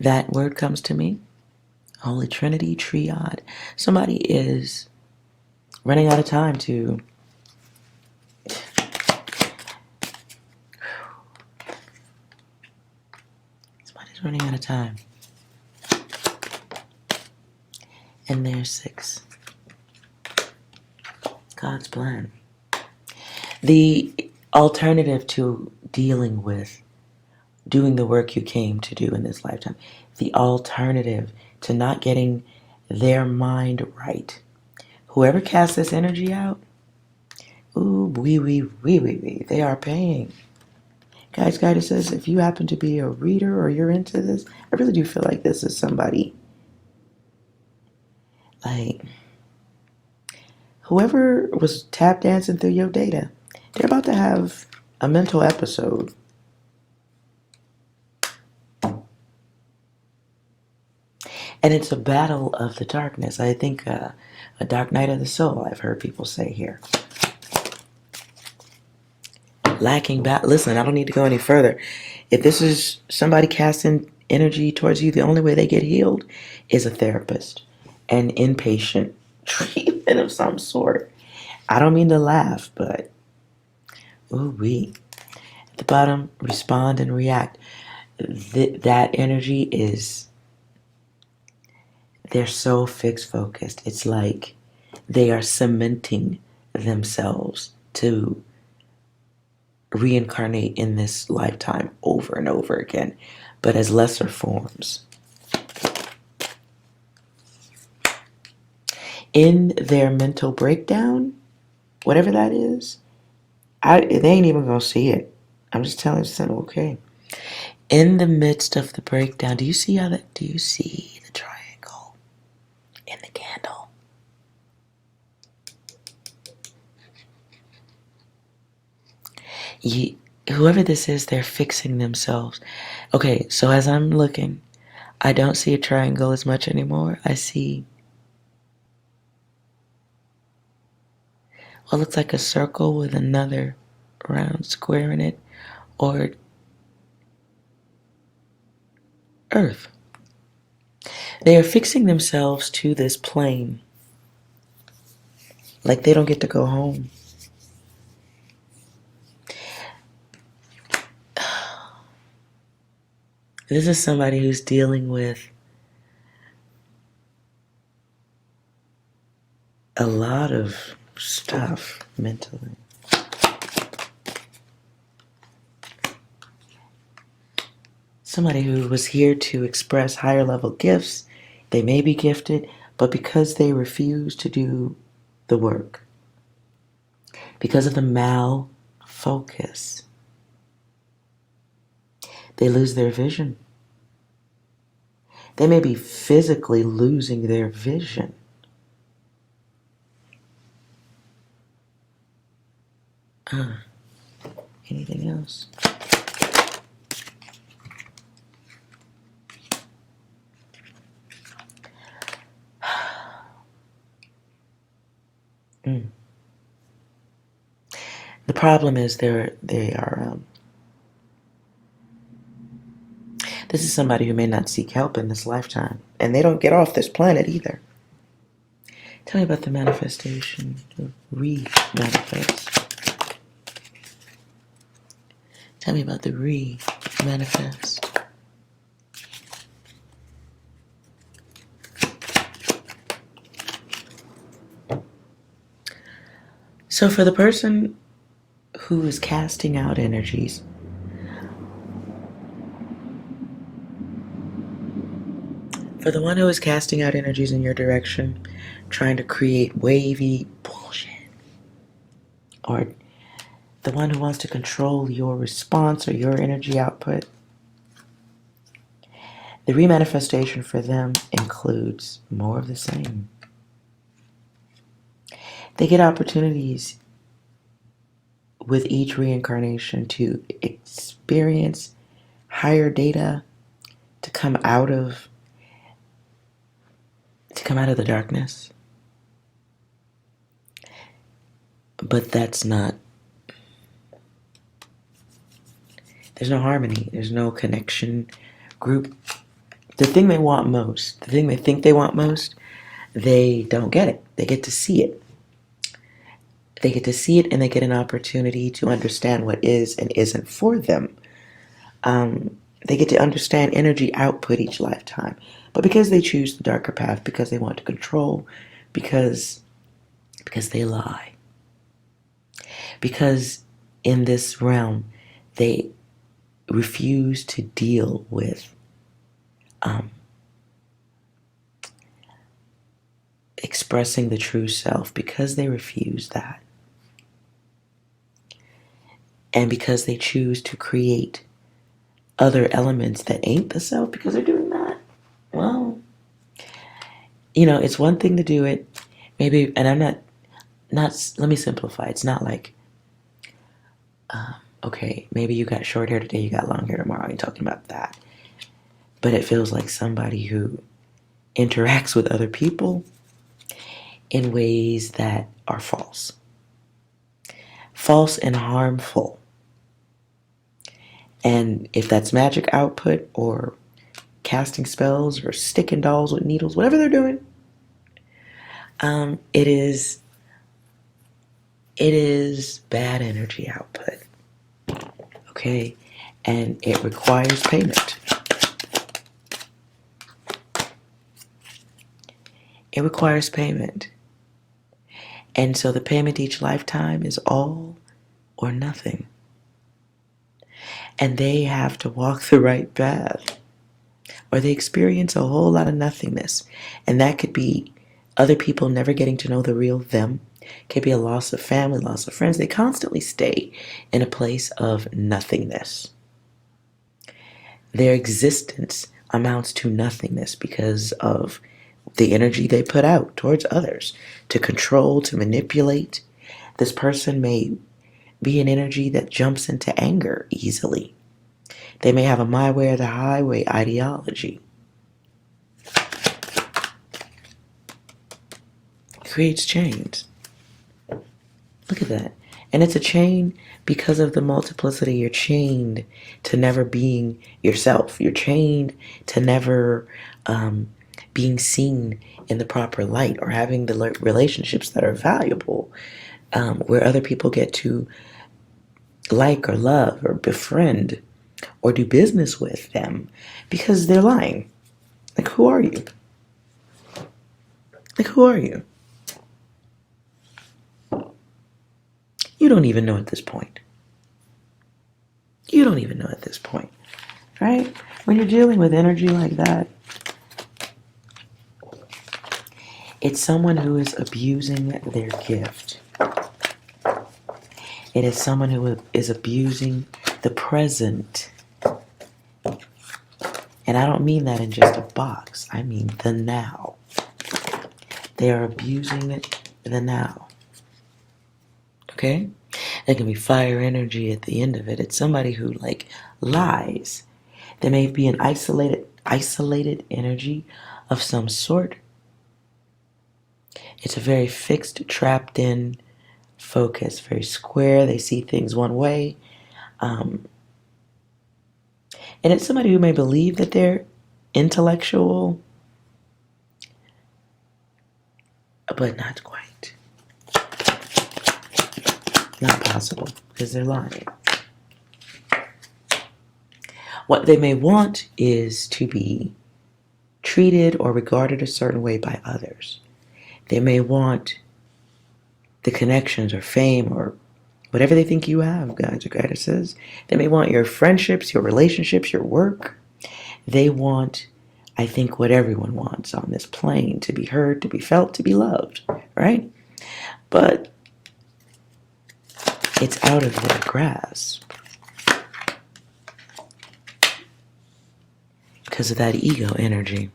That word comes to me. Holy Trinity, triad. Somebody is running out of time to somebody's running out of time. And there's 6. God's plan. The alternative to dealing with doing the work you came to do in this lifetime, the alternative to not getting their mind right. Whoever casts this energy out, ooh, they are paying. Guys, guidance says if you happen to be a reader or you're into this, I really do feel like this is somebody like whoever was tap dancing through your data, they're about to have a mental episode. And it's a battle of the darkness. I think a dark night of the soul, I've heard people say here. Listen, I don't need to go any further. If this is somebody casting energy towards you, the only way they get healed is a therapist, an inpatient treatment of some sort. I don't mean to laugh, but ooh-wee. At the bottom, respond and react. That energy is, they're so fixed focused. It's like they are cementing themselves to reincarnate in this lifetime over and over again, but as lesser forms. In their mental breakdown, whatever that is, they ain't even gonna see it. I'm just telling you, okay. In the midst of the breakdown, do you see the triangle in the candle? Whoever this is, they're fixing themselves. Okay, so as I'm looking, I don't see a triangle as much anymore. I see what looks like a circle with another round square in it, or Earth. They are fixing themselves to this plane like they don't get to go home. This is somebody who's dealing with a lot of stuff mentally. Somebody who was here to express higher level gifts, they may be gifted, but because they refuse to do the work, because of the mal-focus, they lose their vision. They may be physically losing their vision. Anything else? The problem is they are. This is somebody who may not seek help in this lifetime, and they don't get off this planet either. Tell me about the manifestation, the re-manifest. Tell me about the re-manifest. So for the person who is casting out energies, for the one who is casting out energies in your direction, trying to create wavy bullshit, or the one who wants to control your response or your energy output, the remanifestation for them includes more of the same. They get opportunities with each reincarnation to experience higher data, to come out of the darkness. But that's not, there's no harmony, there's no connection group. The thing they want most, the thing they think they want most, they don't get it. They get to see it. They get to see it, and they get an opportunity to understand what is and isn't for them. They get to understand energy output each lifetime. But because they choose the darker path, because they want to control, because they lie. Because in this realm, they refuse to deal with expressing the true self, because they refuse that. And because they choose to create other elements that ain't the self, because they're doing that, well, it's one thing to do it, maybe, and I'm not, let me simplify. It's not like, okay, maybe you got short hair today, you got long hair tomorrow, you're talking about that. But it feels like somebody who interacts with other people in ways that are false and harmful. And if that's magic output or casting spells or sticking dolls with needles, whatever they're doing, it is bad energy output. Okay? And it requires payment. It requires payment. And so the payment each lifetime is all or nothing. And they have to walk the right path, or they experience a whole lot of nothingness. And that could be other people never getting to know the real them. It could be a loss of family, loss of friends. They constantly stay in a place of nothingness. Their existence amounts to nothingness because of the energy they put out towards others to control, to manipulate. This person may be an energy that jumps into anger easily. They may have a my way or the highway ideology. It creates chains. Look at that. And it's a chain because of the multiplicity. You're chained to never being yourself. You're chained to never being seen in the proper light, or having the relationships that are valuable, where other people get to like or love or befriend or do business with them, because they're lying. Like, who are you? Like, who are you? You don't even know at this point. You don't even know at this point, right? When you're dealing with energy like that, it's someone who is abusing their gift. It is someone who is abusing the present. And I don't mean that in just a box. I mean the now. They are abusing the now. Okay? There can be fire energy at the end of it. It's somebody who like lies. There may be an isolated energy of some sort. It's a very fixed, trapped in focus, very square. They see things one way. And it's somebody who may believe that they're intellectual, but not quite. Not possible, because they're lying. What they may want is to be treated or regarded a certain way by others. They may want the connections or fame or whatever they think you have, guides or goddesses. They may want your friendships, your relationships, your work. They want, I think, what everyone wants on this plane, to be heard, to be felt, to be loved, right? But it's out of their grasp because of that ego energy.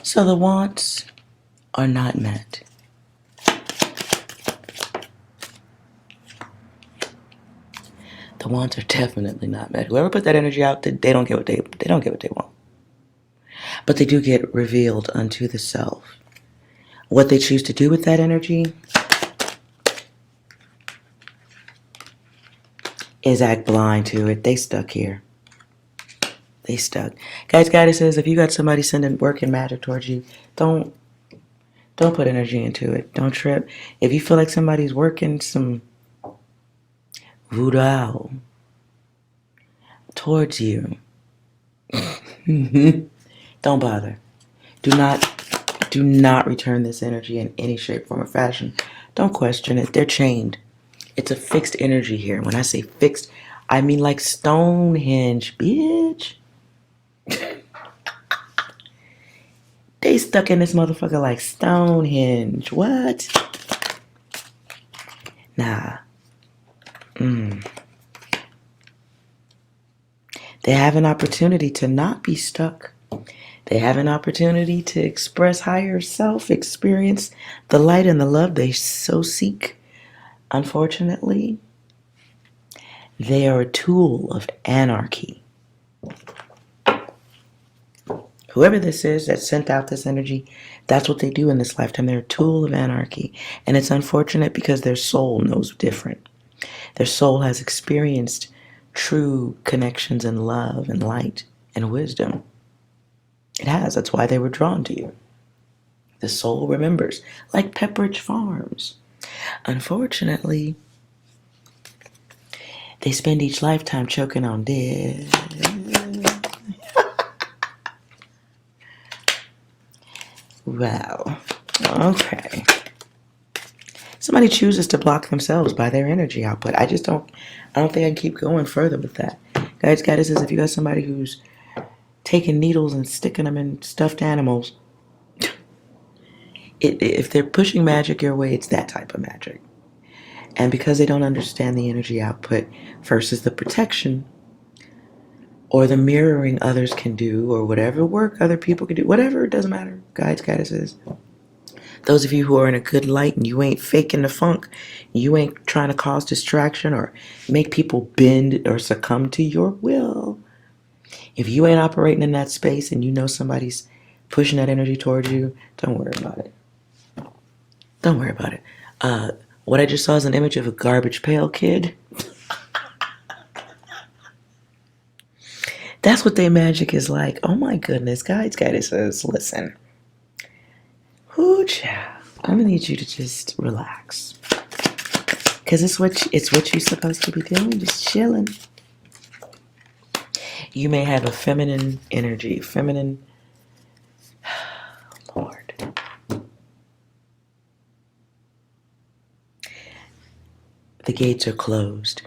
So the wants are not met. The wants are definitely not met. Whoever put that energy out, they don't get what they don't get what they want. But they do get revealed unto the self. What they choose to do with that energy is act blind to it. They stuck here. They stuck. Guys, goddesses, if you got somebody sending work and magic towards you, don't put energy into it. Don't trip. If you feel like somebody's working some withdrawl towards you, don't bother. Do not return this energy in any shape, form, or fashion. Don't question it. They're chained. It's a fixed energy here. When I say fixed, I mean like Stonehenge, bitch. They stuck in this motherfucker like Stonehenge. What? Nah. They have an opportunity to not be stuck. They have an opportunity to express higher self, experience the light and the love they so seek. Unfortunately, they are a tool of anarchy. Whoever this is that sent out this energy, that's what they do in this lifetime. They're a tool of anarchy. And it's unfortunate because their soul knows different. Their soul has experienced true connections and love and light and wisdom. It has. That's why they were drawn to you. The soul remembers, like Pepperidge Farms. Unfortunately, they spend each lifetime choking on death. Well, okay. Somebody chooses to block themselves by their energy output. I don't think I can keep going further with that. Guys, goddesses, if you got somebody who's taking needles and sticking them in stuffed animals, if they're pushing magic your way, it's that type of magic. And because they don't understand the energy output versus the protection or the mirroring others can do, or whatever work other people can do, whatever, it doesn't matter. Guides, goddesses. Those of you who are in a good light and you ain't faking the funk, you ain't trying to cause distraction or make people bend or succumb to your will. If you ain't operating in that space and you know somebody's pushing that energy towards you, don't worry about it. Don't worry about it. What I just saw is an image of a garbage pail kid. That's what their magic is like. Oh my goodness, guys, goddesses, listen. Who child. I'm gonna need you to just relax. Cause it's what you're supposed to be doing, just chilling. You may have a feminine energy, Lord. The gates are closed.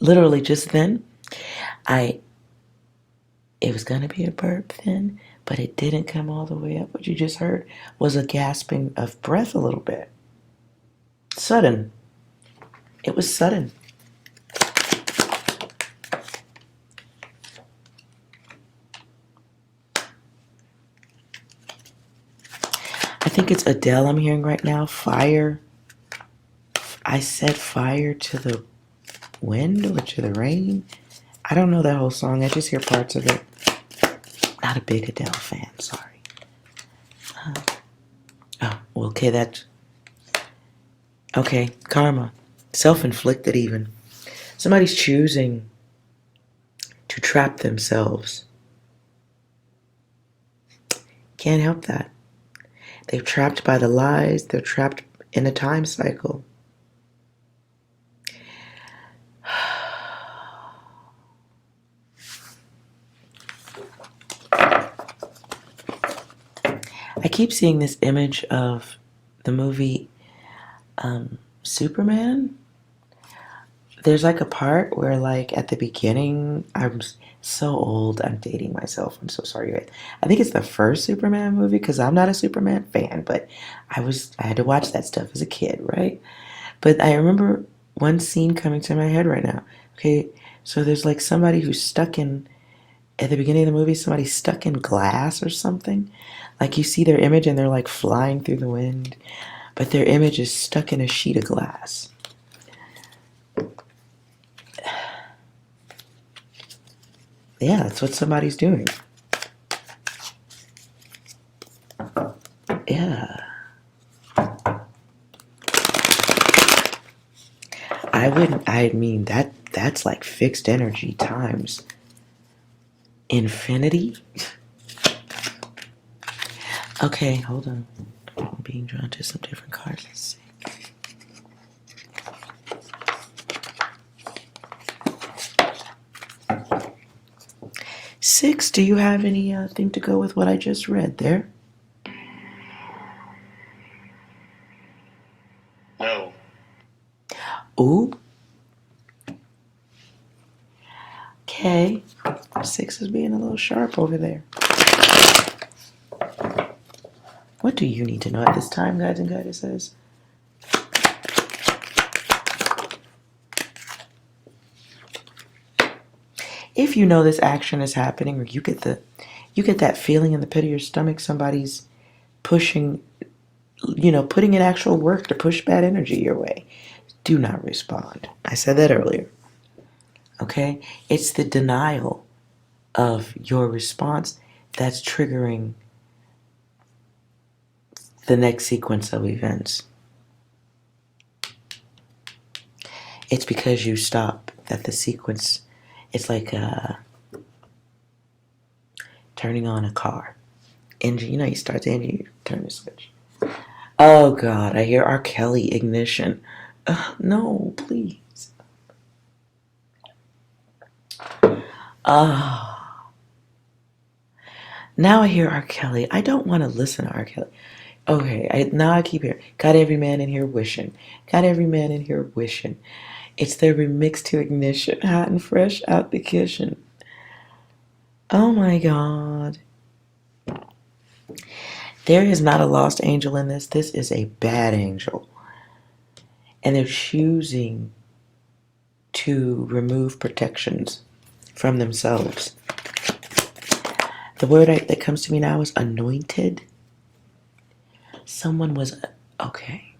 Literally just then, it was gonna be a burp then, but it didn't come all the way up. What you just heard was a gasping of breath a little bit. Sudden. It was sudden. I think it's Adele I'm hearing right now. Fire. I said fire to the wind or to the rain. I don't know that whole song. I just hear parts of it. Not a big Adele fan, sorry. Okay, karma. Self-inflicted even. Somebody's choosing to trap themselves. Can't help that. They're trapped by the lies. They're trapped in a time cycle. I keep seeing this image of the movie Superman. There's like a part where like at the beginning, I'm so old, I'm dating myself, I'm so sorry. I think it's the first Superman movie because I'm not a Superman fan, but I had to watch that stuff as a kid, right? But I remember one scene coming to my head right now. Okay, so there's like somebody who's stuck in, at the beginning of the movie, somebody's stuck in glass or something. Like you see their image and they're like flying through the wind, but their image is stuck in a sheet of glass. Yeah, that's what somebody's doing. Yeah. That's like fixed energy times infinity. Okay, hold on. I'm being drawn to some different cards. Let's see. Six, do you have anything to go with what I just read there? No. Ooh. Okay. Six is being a little sharp over there. What do you need to know at this time, guides and goddesses? If you know this action is happening, or you get that feeling in the pit of your stomach, somebody's pushing, putting in actual work to push bad energy your way, do not respond. I said that earlier. Okay? It's the denial of your response that's triggering the next sequence of events. It's because you stop that the sequence, it's like turning on a car. Engine, you start the engine, you turn the switch. Oh God, I hear R. Kelly ignition. No, please. Now I hear R. Kelly. I don't want to listen to R. Kelly. Okay, now I keep hearing, got every man in here wishing. Got every man in here wishing. It's their remix to Ignition, hot and fresh out the kitchen. Oh my God. There is not a lost angel in this. This is a bad angel. And they're choosing to remove protections from themselves. The word that comes to me now is anointed. Someone was, okay.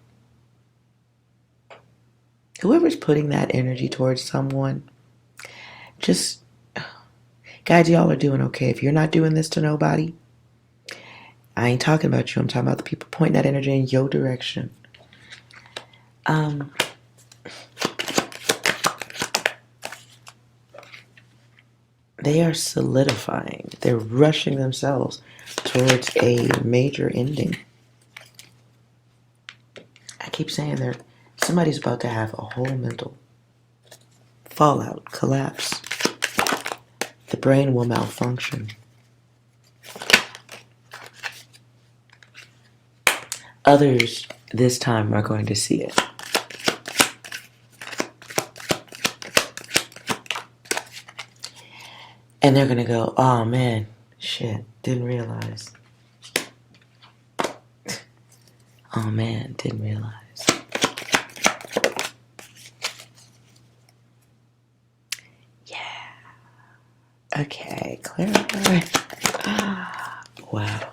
Whoever's putting that energy towards someone, just, guys, y'all are doing okay. If you're not doing this to nobody, I ain't talking about you. I'm talking about the people pointing that energy in your direction. They are solidifying. They're rushing themselves towards a major ending. I keep saying somebody's about to have a whole mental fallout, collapse. The brain will malfunction. Others this time are going to see it. And they're going to go, oh man, shit, didn't realize. Oh man, didn't realize. Yeah. Okay, clarify. Wow.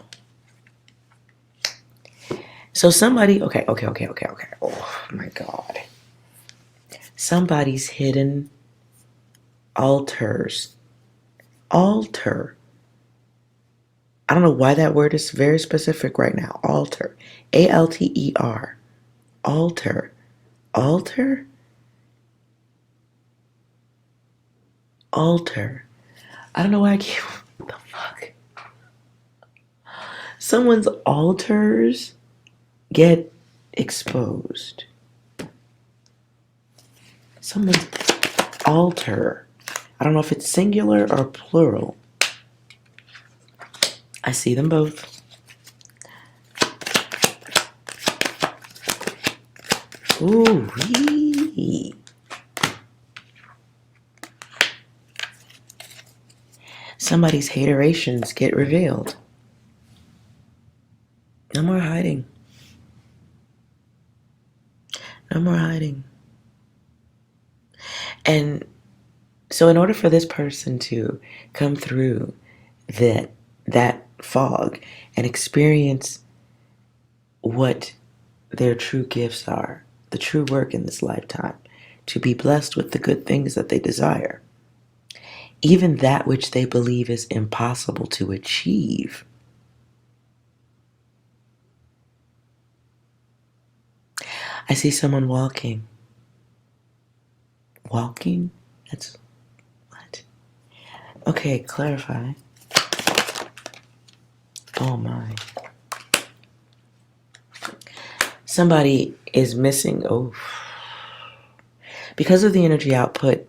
So somebody, okay. Oh my God. Somebody's hidden altars. Altar. I don't know why that word is very specific right now. Alter. A-L-T-E-R. Alter. Alter? Alter. I don't know why I keep... What the fuck? Someone's altars get exposed. Someone's altar. I don't know if it's singular or plural. I see them both. Ooh-wee. Somebody's haterations get revealed. No more hiding. No more hiding. And so in order for this person to come through that fog and experience what their true gifts are, the true work in this lifetime, to be blessed with the good things that they desire, even that which they believe is impossible to achieve, I see someone walking. Walking? That's what? Okay, clarify. Oh my. Somebody is missing. Oh. Because of the energy output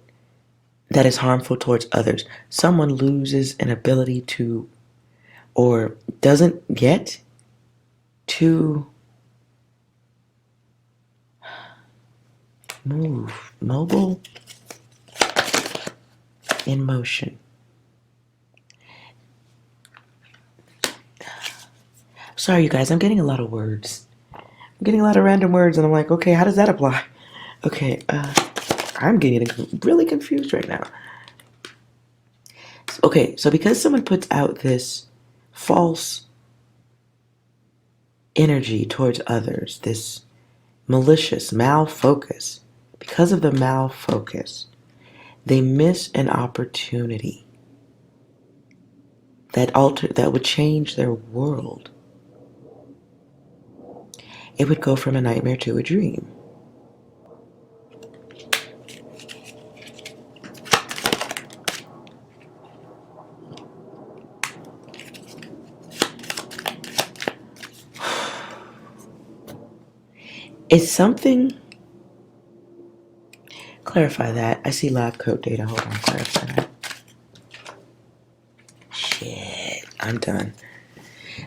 that is harmful towards others, someone loses an ability to, or doesn't get to move, mobile, in motion. Sorry, you guys, I'm getting a lot of words. I'm getting a lot of random words, and I'm like, okay, how does that apply? Okay, I'm getting really confused right now. Okay, so because someone puts out this false energy towards others, this malicious malfocus, because of the malfocus, they miss an opportunity that would change their world. It would go from a nightmare to a dream. Is something... Clarify that. I see lab coat data. Hold on, clarify that. Shit, I'm done.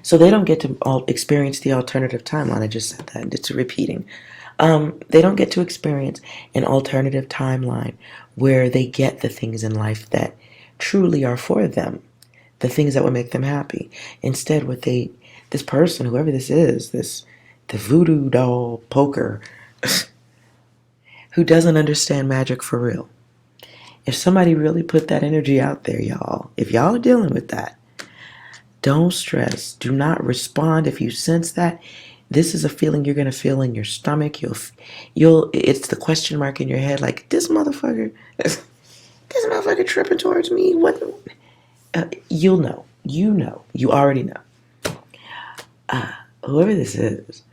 So they don't get to experience the alternative timeline. I just said that. It's repeating. They don't get to experience an alternative timeline where they get the things in life that truly are for them, the things that would make them happy. Instead, this person, whoever this is, the voodoo doll poker, who doesn't understand magic for real. If somebody really put that energy out there, y'all, if y'all are dealing with that, don't stress. Do not respond if you sense that. This is a feeling you're gonna feel in your stomach. It's the question mark in your head, like this motherfucker tripping towards me. What? You'll know. You already know. Whoever this is,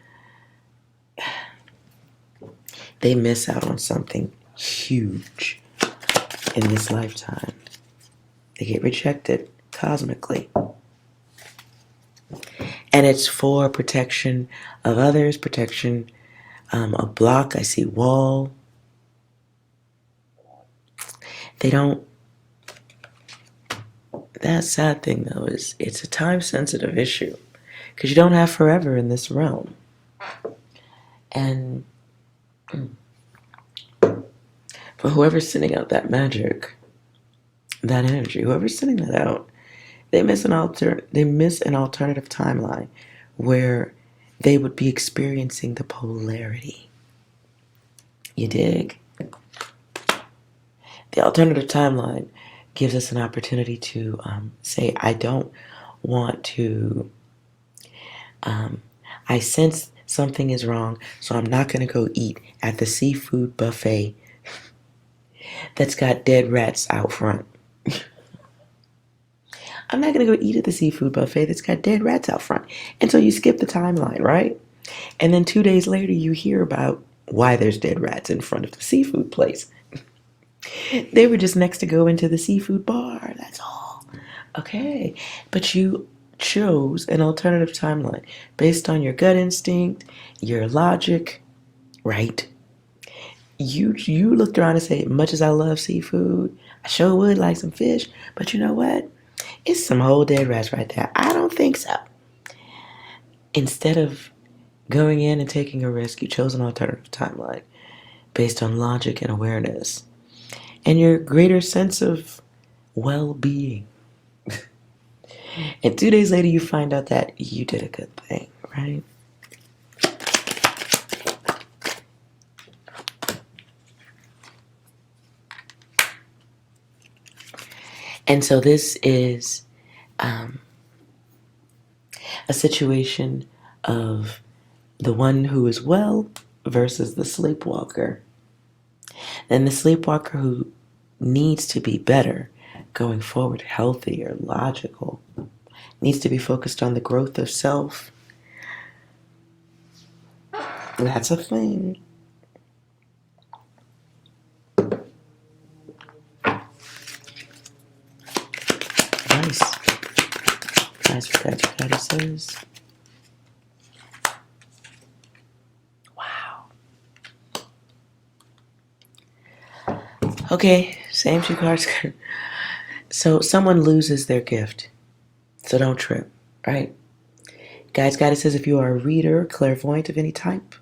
they miss out on something huge in this lifetime. They get rejected cosmically. And it's for protection of others, protection a block. I see wall. They don't. That sad thing though is it's a time sensitive issue because you don't have forever in this realm. And for whoever's sending out that magic, that energy, whoever's sending that out, they miss an alternative timeline where they would be experiencing the polarity. You dig? The alternative timeline gives us an opportunity to say, I don't want to, I sense something is wrong, so I'm not going to go eat at the seafood buffet that's got dead rats out front. I'm not going to go eat at the seafood buffet that's got dead rats out front. And so you skip the timeline, right? And then 2 days later, you hear about why there's dead rats in front of the seafood place. They were just next to go into the seafood bar, that's all. Okay, but you chose an alternative timeline based on your gut instinct, your logic, right? You looked around and said, much as I love seafood, I sure would like some fish, but you know what? It's some whole dead rats right there. I don't think so. Instead of going in and taking a risk, you chose an alternative timeline based on logic and awareness and your greater sense of well-being. And 2 days later, you find out that you did a good thing, right? And so this is a situation of the one who is well versus the sleepwalker. And the sleepwalker who needs to be better going forward, healthier, logical, needs to be focused on the growth of self. That's a thing. Nice. Nice what that says. Wow. Okay, same two cards. So someone loses their gift. So don't trip, right? Guides, goddesses, if you are a reader, clairvoyant of any type,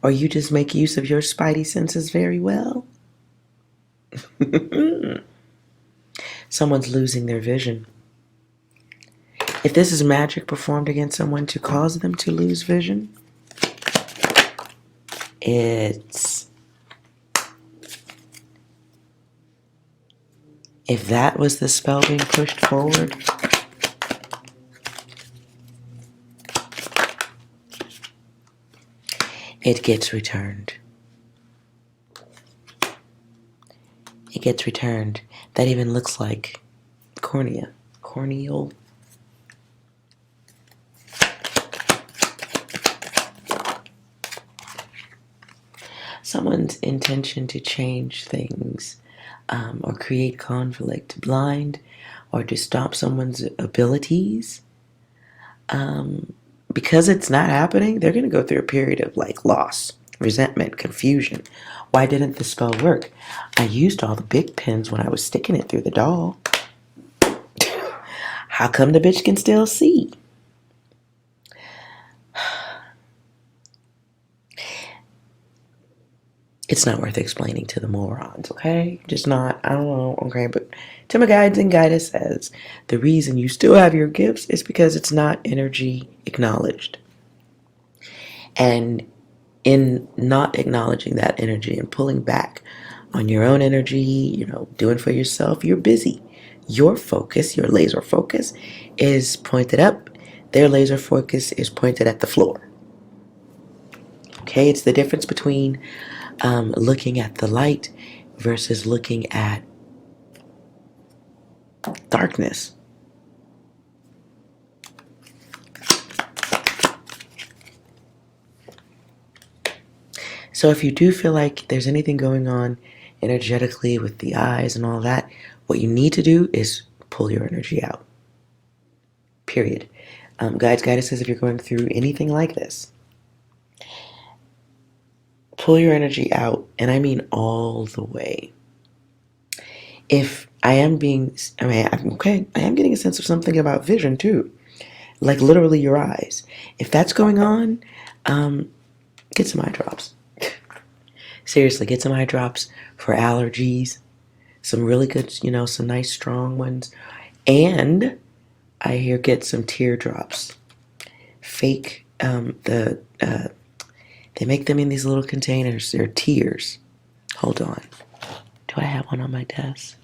or you just make use of your spidey senses very well, someone's losing their vision. If this is magic performed against someone to cause them to lose vision, it's... If that was the spell being pushed forward, it gets returned. It gets returned. That even looks like cornea. Corneal. Someone's intention to change things or create conflict, to blind or to stop someone's abilities. Because it's not happening, they're going to go through a period of like loss, resentment, confusion. Why didn't the spell work? I used all the big pins when I was sticking it through the doll. How come the bitch can still see? It's not worth explaining to the morons, okay? Just not, I don't know, okay? But to my guides and guidance says, the reason you still have your gifts is because it's not energy acknowledged. And in not acknowledging that energy and pulling back on your own energy, doing for yourself, you're busy. Your focus, your laser focus is pointed up. Their laser focus is pointed at the floor. Okay, it's the difference between looking at the light versus looking at darkness. So if you do feel like there's anything going on energetically with the eyes and all that, what you need to do is pull your energy out. Period. Guides, goddesses, if you're going through anything like this, pull your energy out, and I mean all the way. If I am getting a sense of something about vision too, like literally your eyes. If that's going on, get some eye drops. Seriously, get some eye drops for allergies. Some really good, some nice strong ones. And I hear get some teardrops. Fake, they make them in these little containers. They're tears. Hold on. Do I have one on my desk?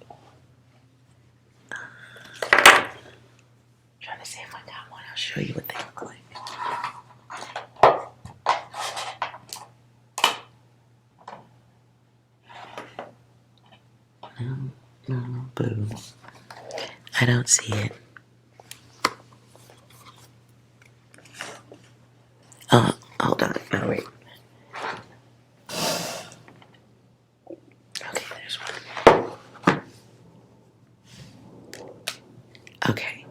Trying to see if I got one. I'll show you what they look like. No, boo. I don't see it. Hold on. No, wait. Okay, there's one. Okay.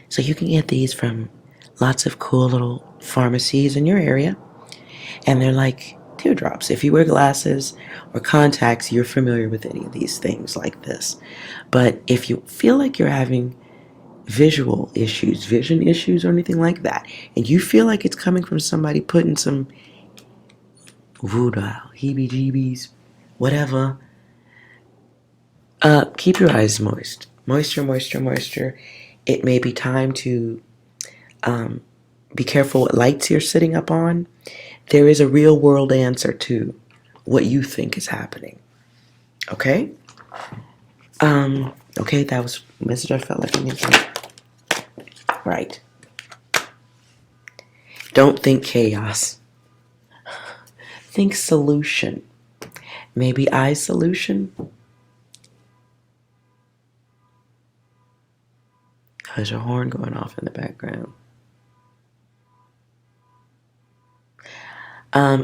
So you can get these from lots of cool little pharmacies in your area. And they're like teardrops. If you wear glasses or contacts, you're familiar with any of these things like this. But if you feel like you're having vision issues, or anything like that, and you feel like it's coming from somebody putting some voodoo, heebie-jeebies, whatever, keep your eyes moist. Moisture. It may be time to be careful what lights you're sitting up on. There is a real world answer to what you think is happening. Okay? Okay, that was a message I felt like I needed to. Right. Don't think chaos. Think solution. Maybe I solution? There's a horn going off in the background.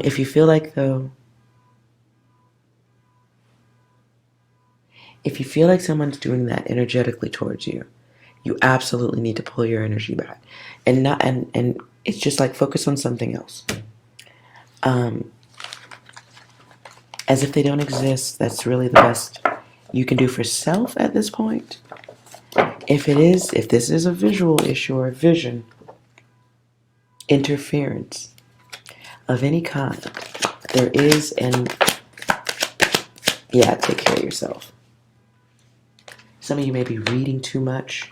If you feel like someone's doing that energetically towards you, you absolutely need to pull your energy back, and it's just like focus on something else. As if they don't exist. That's really the best you can do for self at this point. If this is a visual issue or vision interference of any kind, there is take care of yourself. Some of you may be reading too much.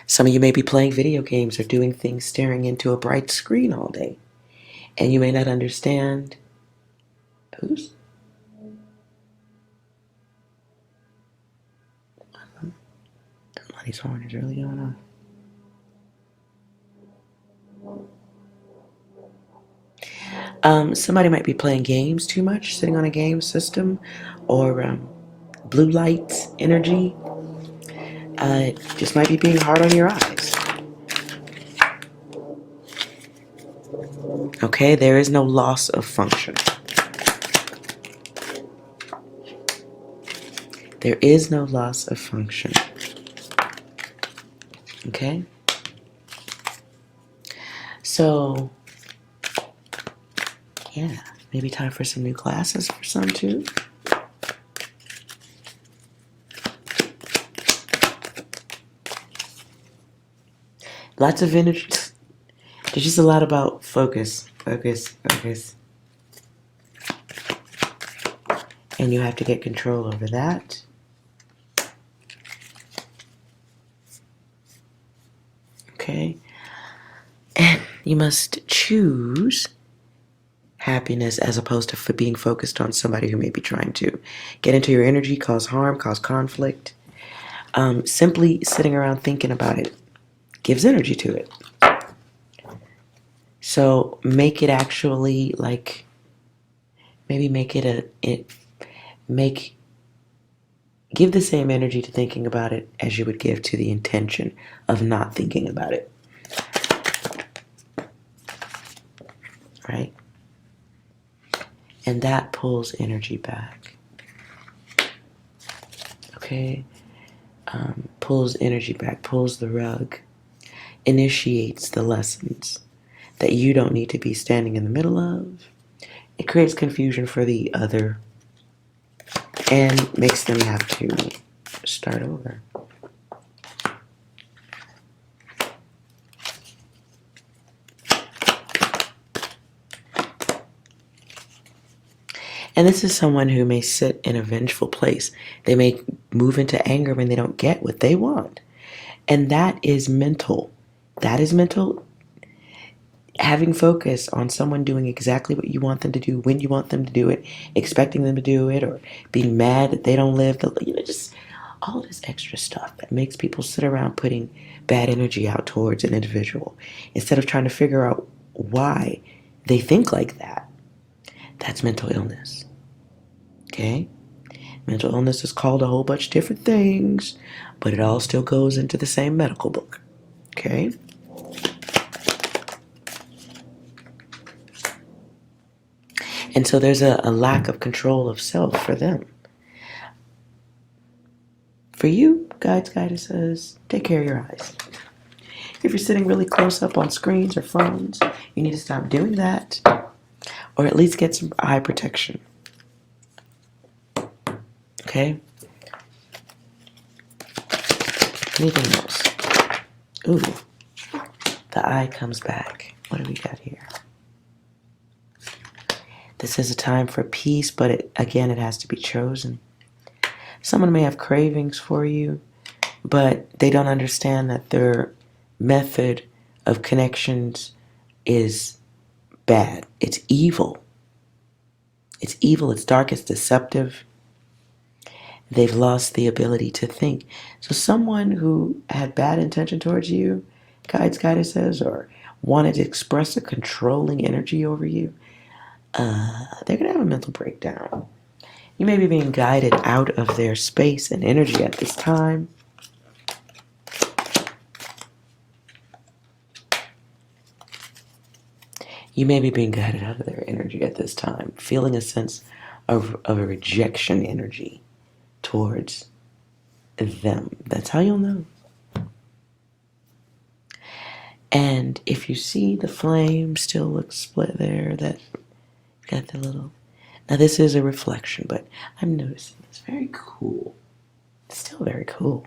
Some of you may be playing video games or doing things staring into a bright screen all day. And you may not understand. Who's? Somebody's horn is really going on. Somebody might be playing games too much, sitting on a game system, or blue lights, energy. Just might be being hard on your eyes. Okay, there is no loss of function. There is no loss of function. Okay? So, yeah, maybe time for some new classes for some too. Lots of energy. There's just a lot about focus. And you have to get control over that. Okay? And you must choose happiness as opposed to being focused on somebody who may be trying to get into your energy, cause harm, cause conflict. Simply sitting around thinking about it gives energy to it. So make it actually like, maybe give the same energy to thinking about it as you would give to the intention of not thinking about it. Right? And that pulls energy back. Okay? pulls energy back, pulls the rug, initiates the lessons that you don't need to be standing in the middle of. It creates confusion for the other and makes them have to start over. And this is someone who may sit in a vengeful place. They may move into anger when they don't get what they want. And that is mental. That is mental. Having focus on someone doing exactly what you want them to do, when you want them to do it, expecting them to do it, or being mad that they don't live, just all this extra stuff that makes people sit around putting bad energy out towards an individual instead of trying to figure out why they think like that. That's mental illness. Okay? Mental illness is called a whole bunch of different things, but it all still goes into the same medical book. Okay? And so there's a lack of control of self for them. For you, guides, goddesses, take care of your eyes. If you're sitting really close up on screens or phones, you need to stop doing that, or at least get some eye protection. Okay? Anything else? Ooh, the eye comes back. What do we got here? This is a time for peace, but it has to be chosen. Someone may have cravings for you, but they don't understand that their method of connections is bad. It's evil. It's evil, it's dark, it's deceptive. They've lost the ability to think. So someone who had bad intention towards you, guides, goddesses, or wanted to express a controlling energy over you, they're going to have a mental breakdown. You may be being guided out of their space and energy at this time. You may be being guided out of their energy at this time, feeling a sense of a rejection energy towards them. That's how you'll know. And if you see the flame still looks split there, that got the little... Now this is a reflection, but I'm noticing it's very cool. It's still very cool.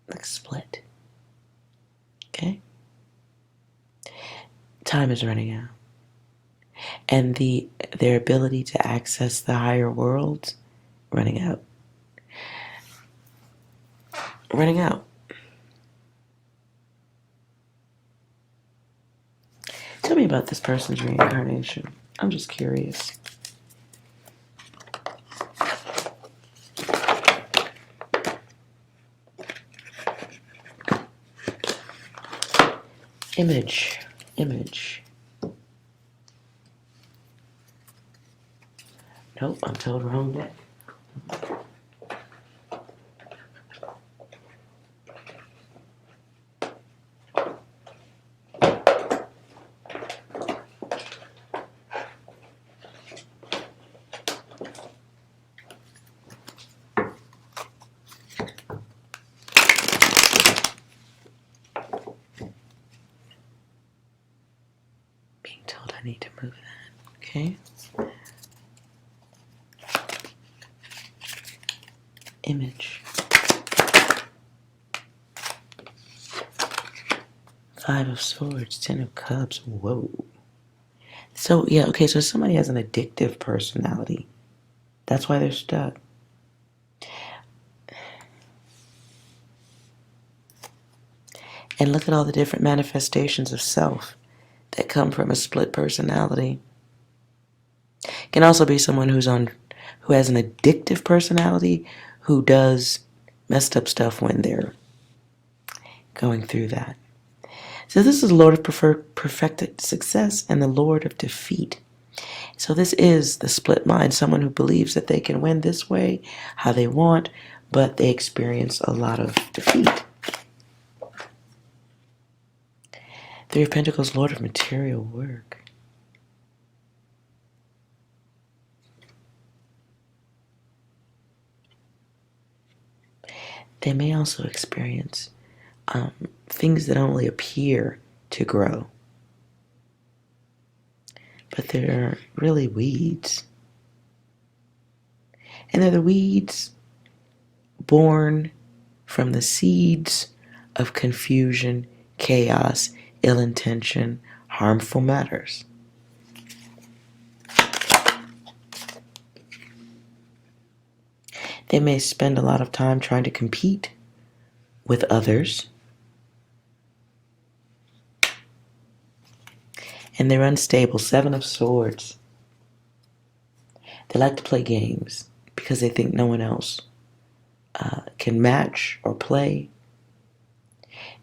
Like split. Okay? Time is running out. And their ability to access the higher worlds, running out. Running out. Tell me about this person's reincarnation. I'm just curious. Image. Nope, I'm told wrong deck. Being told I need to move that. Okay. Image. 5 of Swords, 10 of Cups. Whoa. So, yeah, okay, so somebody has an addictive personality. That's why they're stuck. And look at all the different manifestations of self that come from a split personality. Can also be someone who has an addictive personality who does messed up stuff when they're going through that. So this is the Lord of perfected success and the Lord of defeat. So this is the split mind, someone who believes that they can win this way, how they want, but they experience a lot of defeat. 3 of Pentacles, Lord of material work. They may also experience things that only appear to grow, but they're really weeds. And they're the weeds born from the seeds of confusion, chaos, ill intention, harmful matters. They may spend a lot of time trying to compete with others, and they're unstable. Seven of Swords. They like to play games because they think no one else can match or play.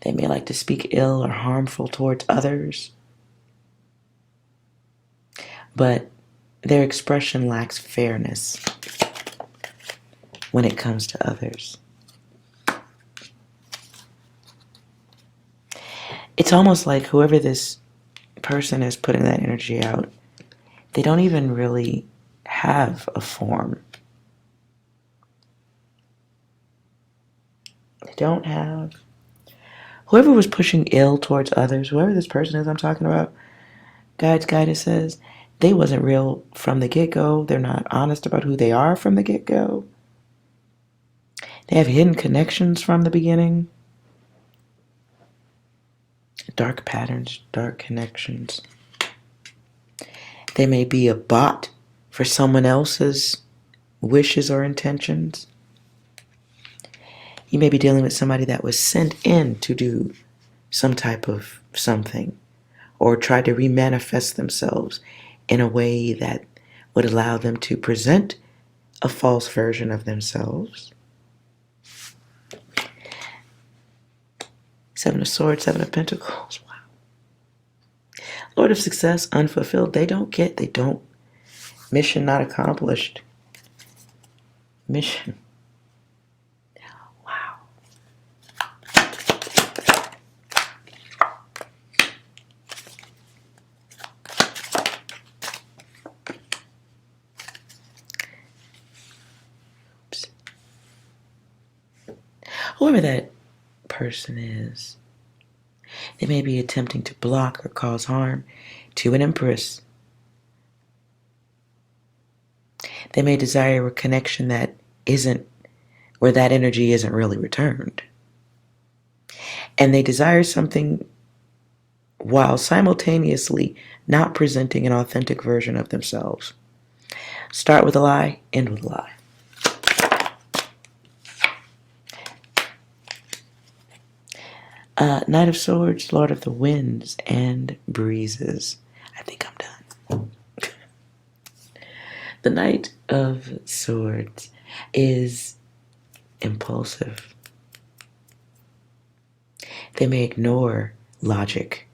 They may like to speak ill or harmful towards others, but their expression lacks fairness when it comes to others. It's almost like whoever this person is putting that energy out, they don't even really have a form. They don't have. Whoever was pushing ill towards others, whoever this person is I'm talking about, guidance says, they wasn't real from the get-go. They're not honest about who they are from the get-go. They have hidden connections from the beginning. Dark patterns, dark connections. They may be a bot for someone else's wishes or intentions. You may be dealing with somebody that was sent in to do some type of something or try to remanifest themselves in a way that would allow them to present a false version of themselves. Seven of Swords, Seven of Pentacles. Wow. Lord of Success, unfulfilled. They don't. Mission not accomplished. Mission. Wow. Oops. Whoever that person is, they may be attempting to block or cause harm to an empress. They may desire a connection that isn't, where that energy isn't really returned. And they desire something while simultaneously not presenting an authentic version of themselves. Start with a lie, end with a lie. Knight of Swords, Lord of the Winds and Breezes. I think I'm done. The Knight of Swords is impulsive. They may ignore logic.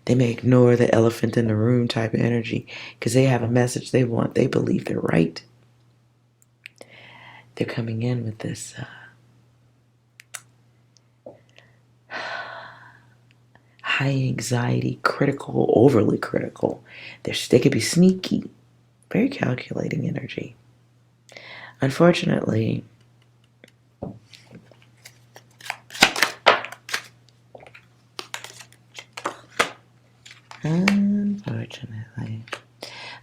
They may ignore the elephant in the room type of energy because they have a message they want. They believe they're right. They're coming in with this high anxiety, critical, overly critical. They could be sneaky, very calculating energy. Unfortunately, the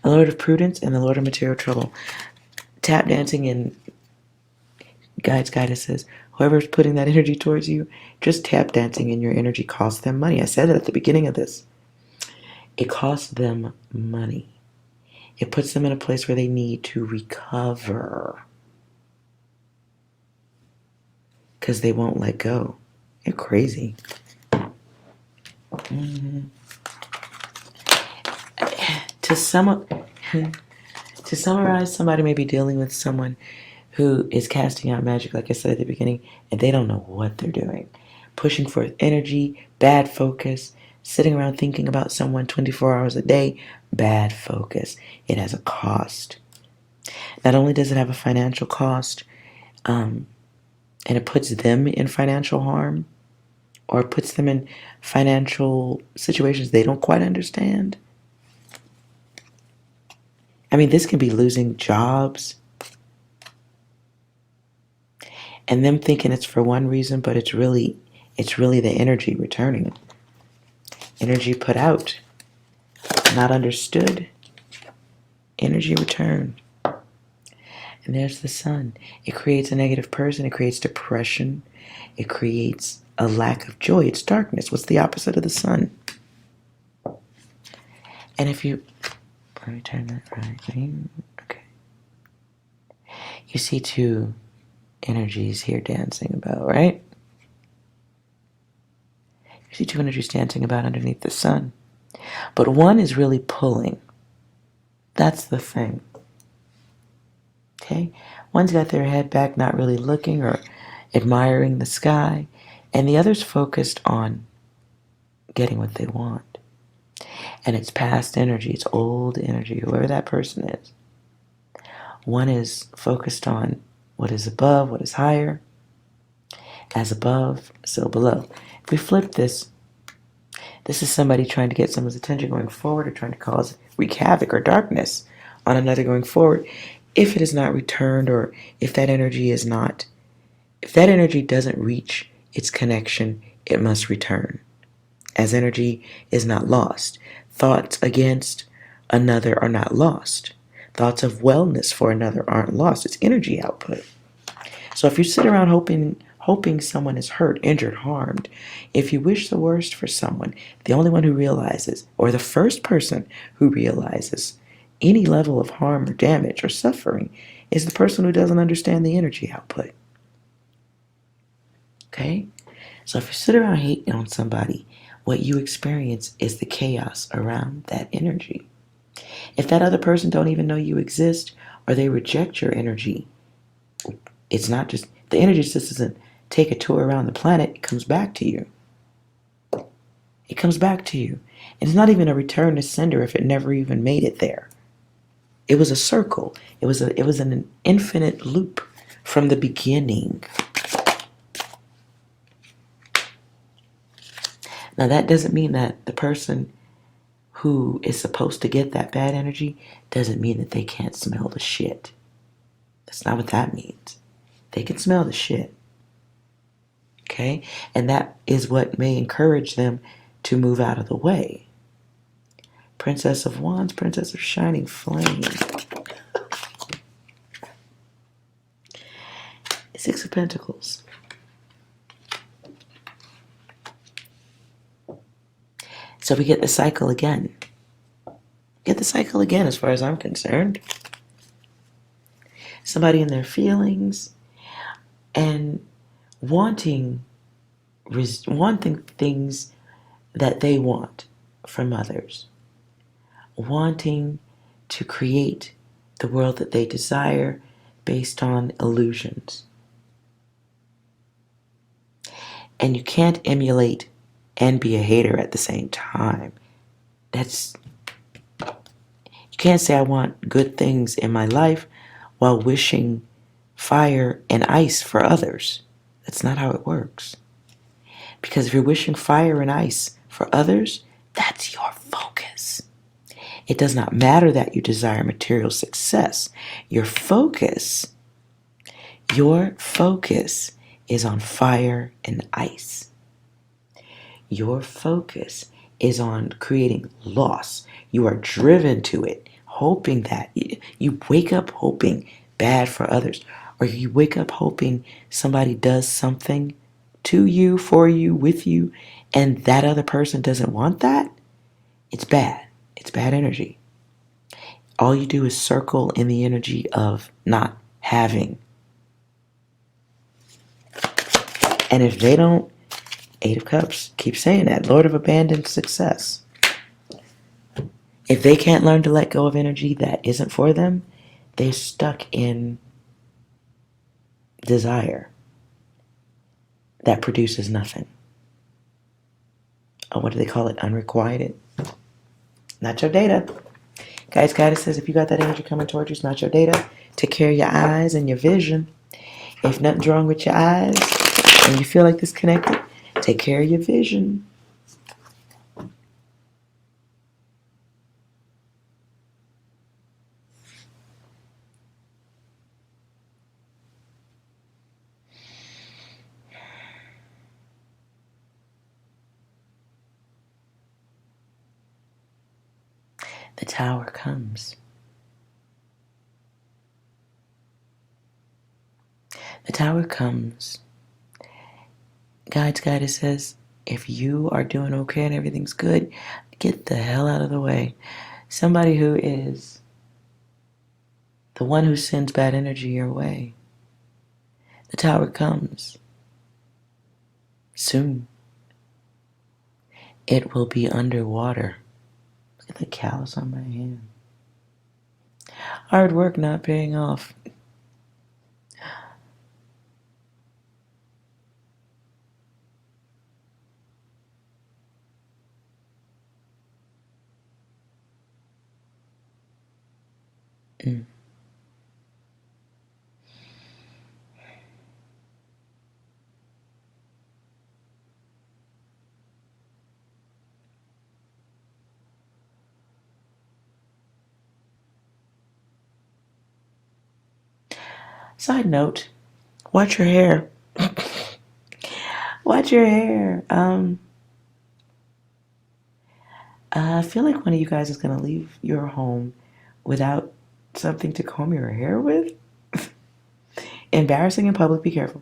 Lord of Prudence and the Lord of Material Trouble. Tap dancing in guidance says, whoever's putting that energy towards you, just tap dancing in your energy costs them money. I said it at the beginning of this. It costs them money. It puts them in a place where they need to recover because they won't let go. They're crazy. To summarize, somebody may be dealing with someone who is casting out magic, like I said at the beginning, and they don't know what they're doing. Pushing forth energy, bad focus, sitting around thinking about someone 24 hours a day, bad focus. It has a cost. Not only does it have a financial cost, and it puts them in financial harm, or it puts them in financial situations they don't quite understand. I mean, this can be losing jobs. and them thinking it's for one reason, but it's really the energy returning. Energy put out, not understood. Energy return. And there's the sun. It creates a negative person. It creates depression. It creates a lack of joy. It's darkness. What's the opposite of the sun? And if you, let me turn that right. Okay. You see two energies here dancing about, right? You see two energies dancing about underneath the sun. But one is really pulling. That's the thing. Okay? One's got their head back, not really looking or admiring the sky, and the other's focused on getting what they want. And it's past energy, it's old energy, whoever that person is. One is focused on what is above, what is higher. As above, so below. If we flip this, this is somebody trying to get someone's attention going forward or trying to wreak havoc or darkness on another going forward. If it is not returned, or if that energy doesn't reach its connection, it must return. As energy is not lost. Thoughts against another are not lost. Thoughts of wellness for another aren't lost. It's energy output. So if you sit around hoping someone is hurt, injured, harmed, if you wish the worst for someone, the only one who realizes, or the first person who realizes any level of harm or damage or suffering, is the person who doesn't understand the energy output. Okay? So if you sit around hating on somebody, what you experience is the chaos around that energy. If that other person don't even know you exist, or they reject your energy, it's not just, the energy just doesn't take a tour around the planet, it comes back to you. It comes back to you. And it's not even a return to sender if it never even made it there. It was a circle. It was an infinite loop from the beginning. Now that doesn't mean that the person who is supposed to get that bad energy doesn't mean that they can't smell the shit. That's not what that means. They can smell the shit. Okay? And that is what may encourage them to move out of the way. Princess of Wands, Princess of Shining Flame. Six of Pentacles. So we get the cycle again. Get the cycle again as far as I'm concerned. Somebody in their feelings and wanting things that they want from others. Wanting to create the world that they desire based on illusions. And you can't emulate and be a hater at the same time. You can't say I want good things in my life while wishing fire and ice for others. That's not how it works. Because if you're wishing fire and ice for others, that's your focus. It does not matter that you desire material success. Your focus is on fire and ice. Your focus is on creating loss. You are driven to it, hoping that you wake up hoping bad for others, or you wake up hoping somebody does something to you, for you, with you, and that other person doesn't want that. It's bad. It's bad energy. All you do is circle in the energy of not having. And if they don't, Eight of Cups, keep saying that. Lord of Abandoned Success. If they can't learn to let go of energy that isn't for them, they're stuck in desire that produces nothing. Oh, what do they call it? Unrequited. Not your data. Guys, Goddess says if you got that energy coming towards you, it's not your data. Take care of your eyes and your vision. If nothing's wrong with your eyes and you feel like disconnected, take care of your vision. The Tower comes. The Tower comes. Guided says, if you are doing okay and everything's good, get the hell out of the way. Somebody who is the one who sends bad energy your way. The Tower comes. Soon. It will be underwater. Look at the callus on my hand. Hard work not paying off. Mm. Side note, watch your hair. Watch your hair. I feel like one of you guys is going to leave your home without something to comb your hair with. Embarrassing in public, be careful.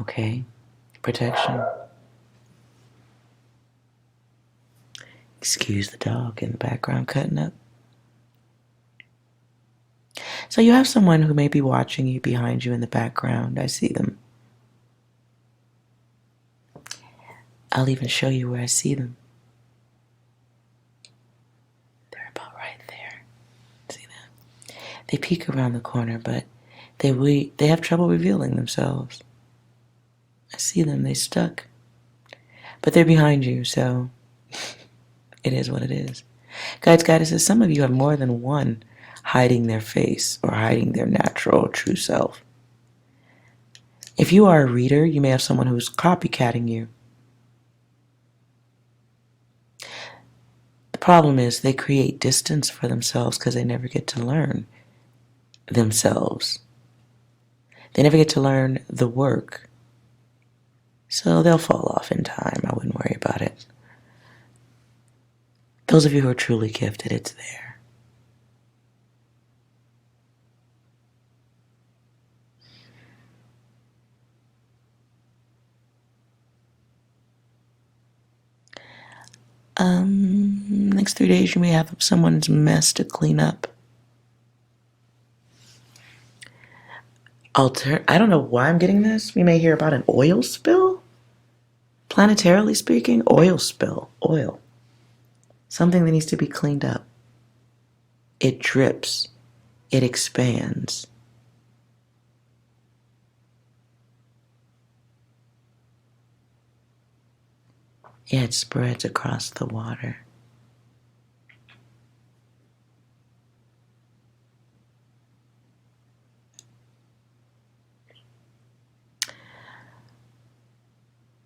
Okay, protection. Excuse the dog in the background cutting up. So you have someone who may be watching you behind you in the background. I see them. I'll even show you where I see them. They're about right there. See them? They peek around the corner, but they have trouble revealing themselves. I see them. They stuck. But they're behind you, so it is what it is. Guidance says some of you have more than one hiding their face or hiding their natural true self. If you are a reader, you may have someone who's copycatting you. The problem is they create distance for themselves because they never get to learn themselves. They never get to learn the work. So they'll fall off in time. I wouldn't worry about it. Those of you who are truly gifted, it's there. Next 3 days you may have someone's mess to clean up. I don't know why I'm getting this. We may hear about an oil spill. Planetarily speaking, oil spill. Oil. Something that needs to be cleaned up. It drips. It expands. Yeah, it spreads across the water.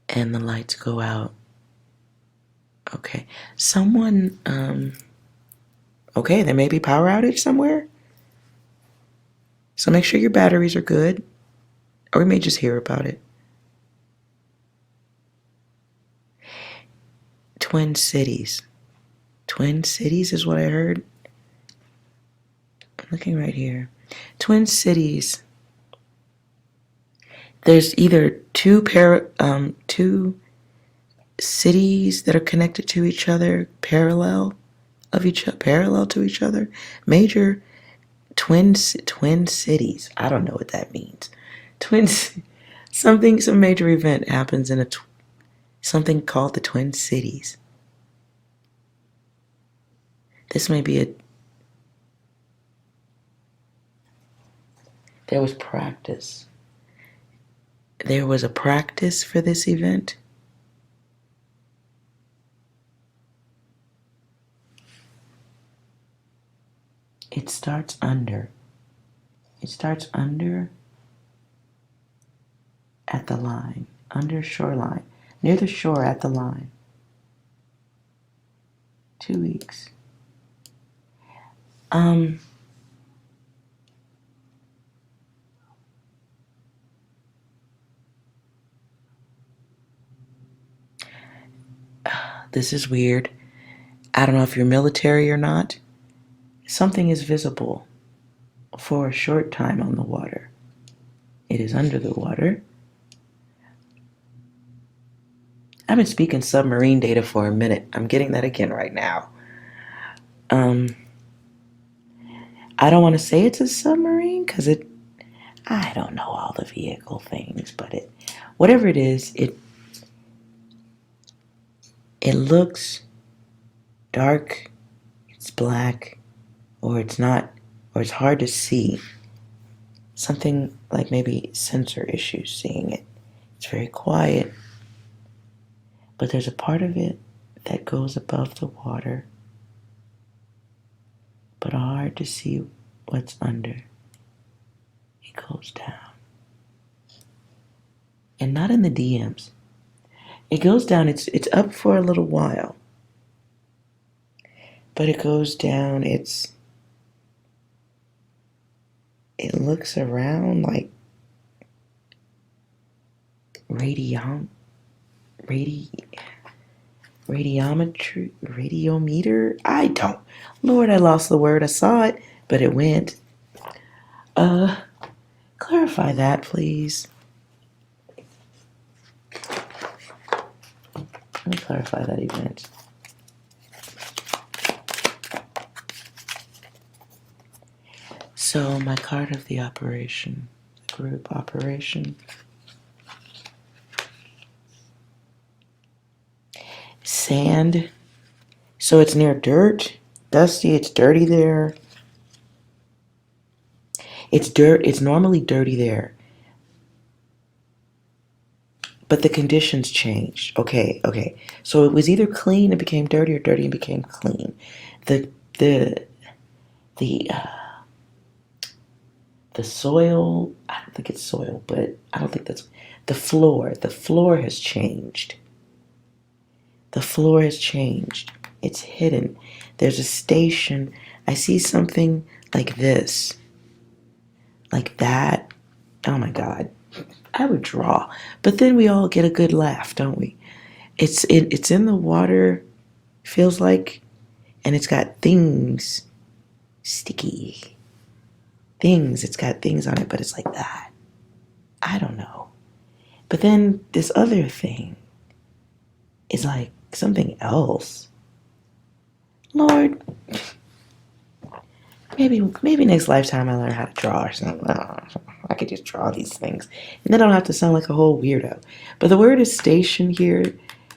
And the lights go out. Okay. Someone, okay, there may be power outage somewhere. So make sure your batteries are good. Or we may just hear about it. Twin Cities. Twin Cities is what I heard. I'm looking right here. Twin Cities. There's either two cities that are connected to each other, parallel to each other. Major twin cities. I don't know what that means. Some major event happens in something called the Twin Cities. This may be there was practice. There was a practice for this event. It starts under at the line, under shoreline, near the shore at the line. 2 weeks. Um, this is weird. I don't know if you're military or not. Something is visible for a short time on the water. It is under the water. I've been speaking submarine data for a minute. I'm getting that again right now. I don't want to say it's a submarine because I don't know all the vehicle things, but whatever it is, it looks dark, it's black, or it's not, or it's hard to see. Something like maybe sensor issues seeing it. It's very quiet, but there's a part of it that goes above the water, but hard to see what's under. It goes down. And not in the DMs. It goes down, it's up for a little while. But it goes down, it looks around like radiometer? Lord, I lost the word. I saw it, but it went. Clarify that, please. Let me clarify that event. So my card of the operation, group operation. Sand. So it's near dirt. Dusty, it's dirty there. It's normally dirty there. But the conditions changed. Okay. So it was either clean and became dirty, or dirty and became clean. The soil, I don't think it's soil, but I don't think that's the floor. The floor has changed. The floor has changed. It's hidden. There's a station. I see something like this. Like that. Oh my God. I would draw. But then we all get a good laugh, don't we? It's in the water, feels like, and it's got things, sticky things. It's got things on it, but it's like that. I don't know. But then this other thing is like something else. Lord, maybe next lifetime I learn how to draw or something. I could just draw these things. And then I don't have to sound like a whole weirdo. But the word is station here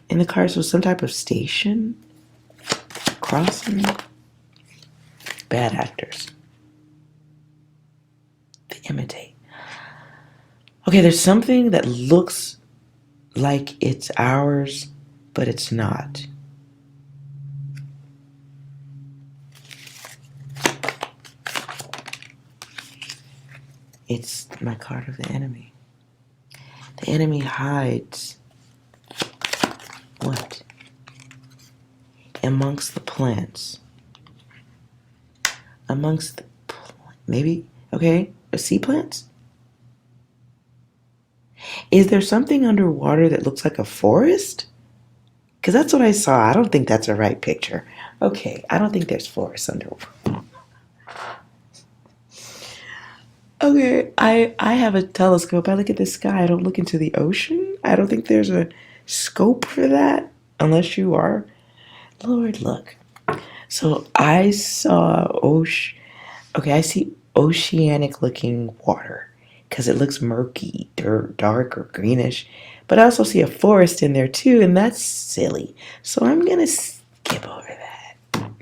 in the card, so some type of station. Crossing. Bad actors. They imitate. Okay, there's something that looks like it's ours, but it's not. It's my card of the enemy. The enemy hides what? Amongst the plants. Amongst the maybe, okay, sea plants? Is there something underwater that looks like a forest? Because that's what I saw. I don't think that's a right picture. Okay, I don't think there's forests underwater. Okay, I have a telescope. I look at the sky. I don't look into the ocean. I don't think there's a scope for that, unless you are. Lord, look. So I saw I see oceanic looking water because it looks murky, dark or greenish. But I also see a forest in there too, and that's silly. So I'm going to skip over that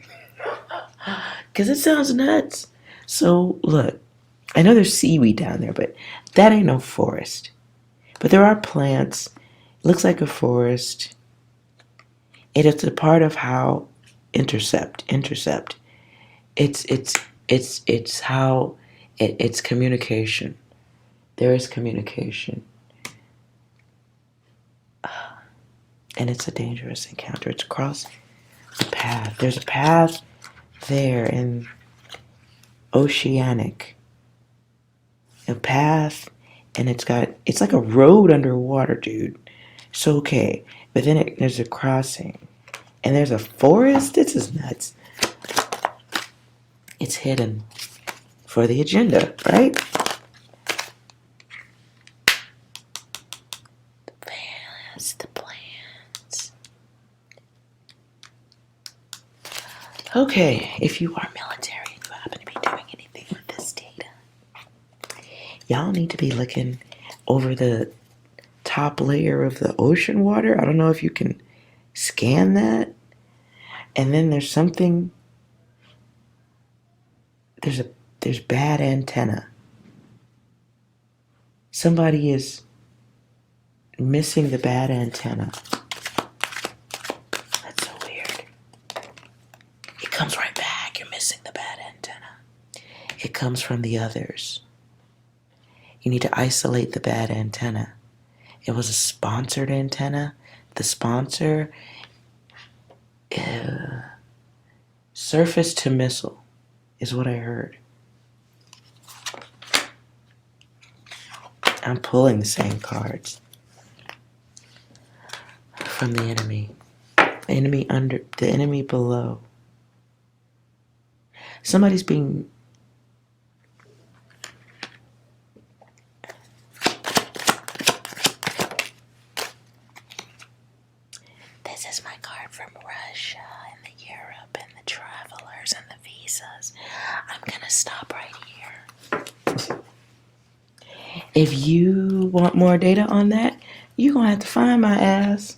because it sounds nuts. So look. I know there's seaweed down there, but that ain't no forest. But there are plants. It looks like a forest. It is a part of how intercept. It's how it's communication. There is communication. And it's a dangerous encounter. It's across the path. There's a path there, and oceanic. A path, and it's like a road underwater, dude. So okay, but then there's a crossing, and there's a forest. This is nuts. It's hidden for the agenda, right? The plans. Okay, if you are military and you happen to be doing anything with this data, y'all need to be looking over the top layer of the ocean water. I don't know if you can scan that. And then there's something. There's bad antenna. Somebody is missing the bad antenna. That's so weird. It comes right back. You're missing the bad antenna. It comes from the others. You need to isolate the bad antenna. It was a sponsored antenna. The sponsor, surface to missile, is what I heard. I'm pulling the same cards from the enemy. The enemy under, the enemy below. Somebody's being... This is my card from Russia and the Europe and the travelers and the visas. I'm gonna stop right here. If you want more data on that, you're gonna have to find my ass.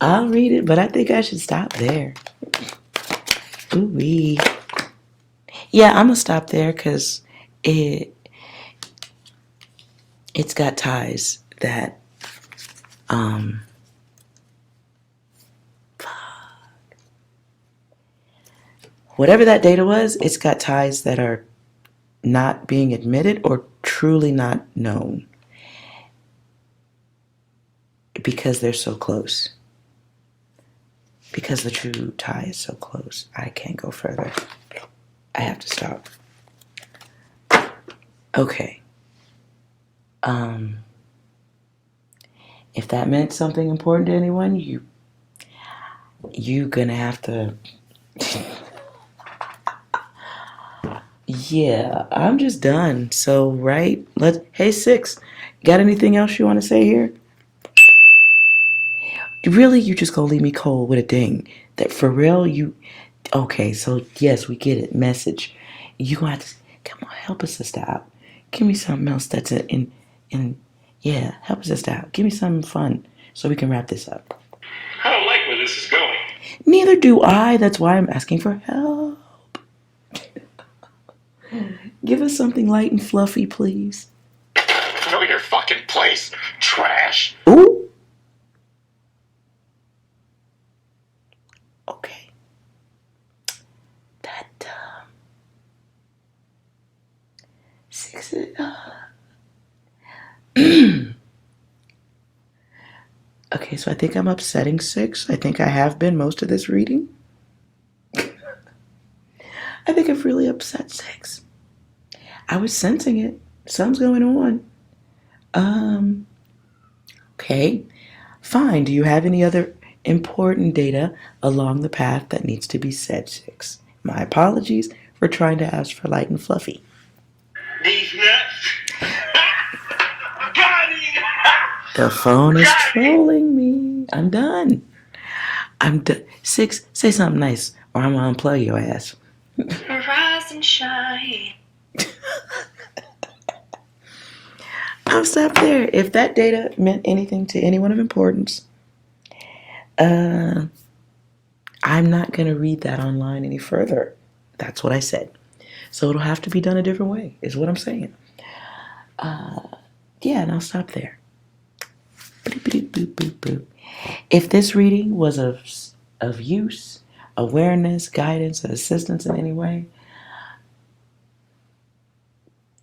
I'll read it, but I think I should stop there. Ooh-wee. Yeah, I'm gonna stop there because it's got ties that whatever that data was, it's got ties that are not being admitted or truly not known because they're so close. Because the true tie is so close, I can't go further. I have to stop. Okay. If that meant something important to anyone, you gonna have to... Yeah, I'm just done. So, right? Hey, Six, got anything else you want to say here? Really, you just gonna leave me cold with a ding? That for real, you... Okay, so yes, we get it. Message. You gonna have to... Come on, help us sister out. Give me something else that's in... Yeah, help us sister out. Give me something fun so we can wrap this up. I don't like where this is going. Neither do I. That's why I'm asking for help. Give us something light and fluffy, please. Know your fucking place, trash. Ooh. Okay. That, six, okay, so I think I'm upsetting Six. I think I have been most of this reading. I think I've really upset Six. I was sensing it. Something's going on. Okay. Fine. Do you have any other important data along the path that needs to be said, Six? My apologies for trying to ask for light and fluffy. These nuts. Got him. The phone is trolling me. I'm done. Six, say something nice or I'm gonna unplug your ass. Rise and shine. I'll stop there. If that data meant anything to anyone of importance, I'm not going to read that online any further. That's what I said. So it'll have to be done a different way, is what I'm saying. Yeah, and I'll stop there. If this reading was of use, awareness, guidance, and assistance in any way,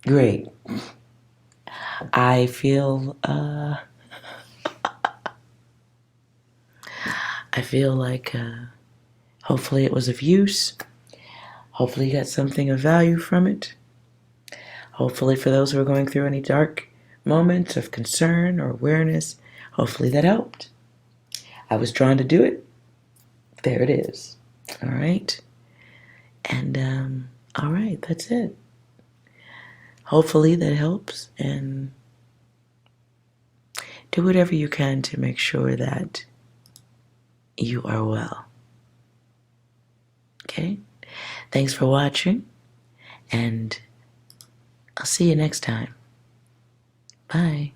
great. I feel like hopefully it was of use. Hopefully you got something of value from it. Hopefully for those who are going through any dark moments of concern or awareness, hopefully that helped. I was drawn to do it. There it is. All right. And, all right, that's it. Hopefully that helps, and do whatever you can to make sure that you are well. Okay? Thanks for watching, and I'll see you next time. Bye.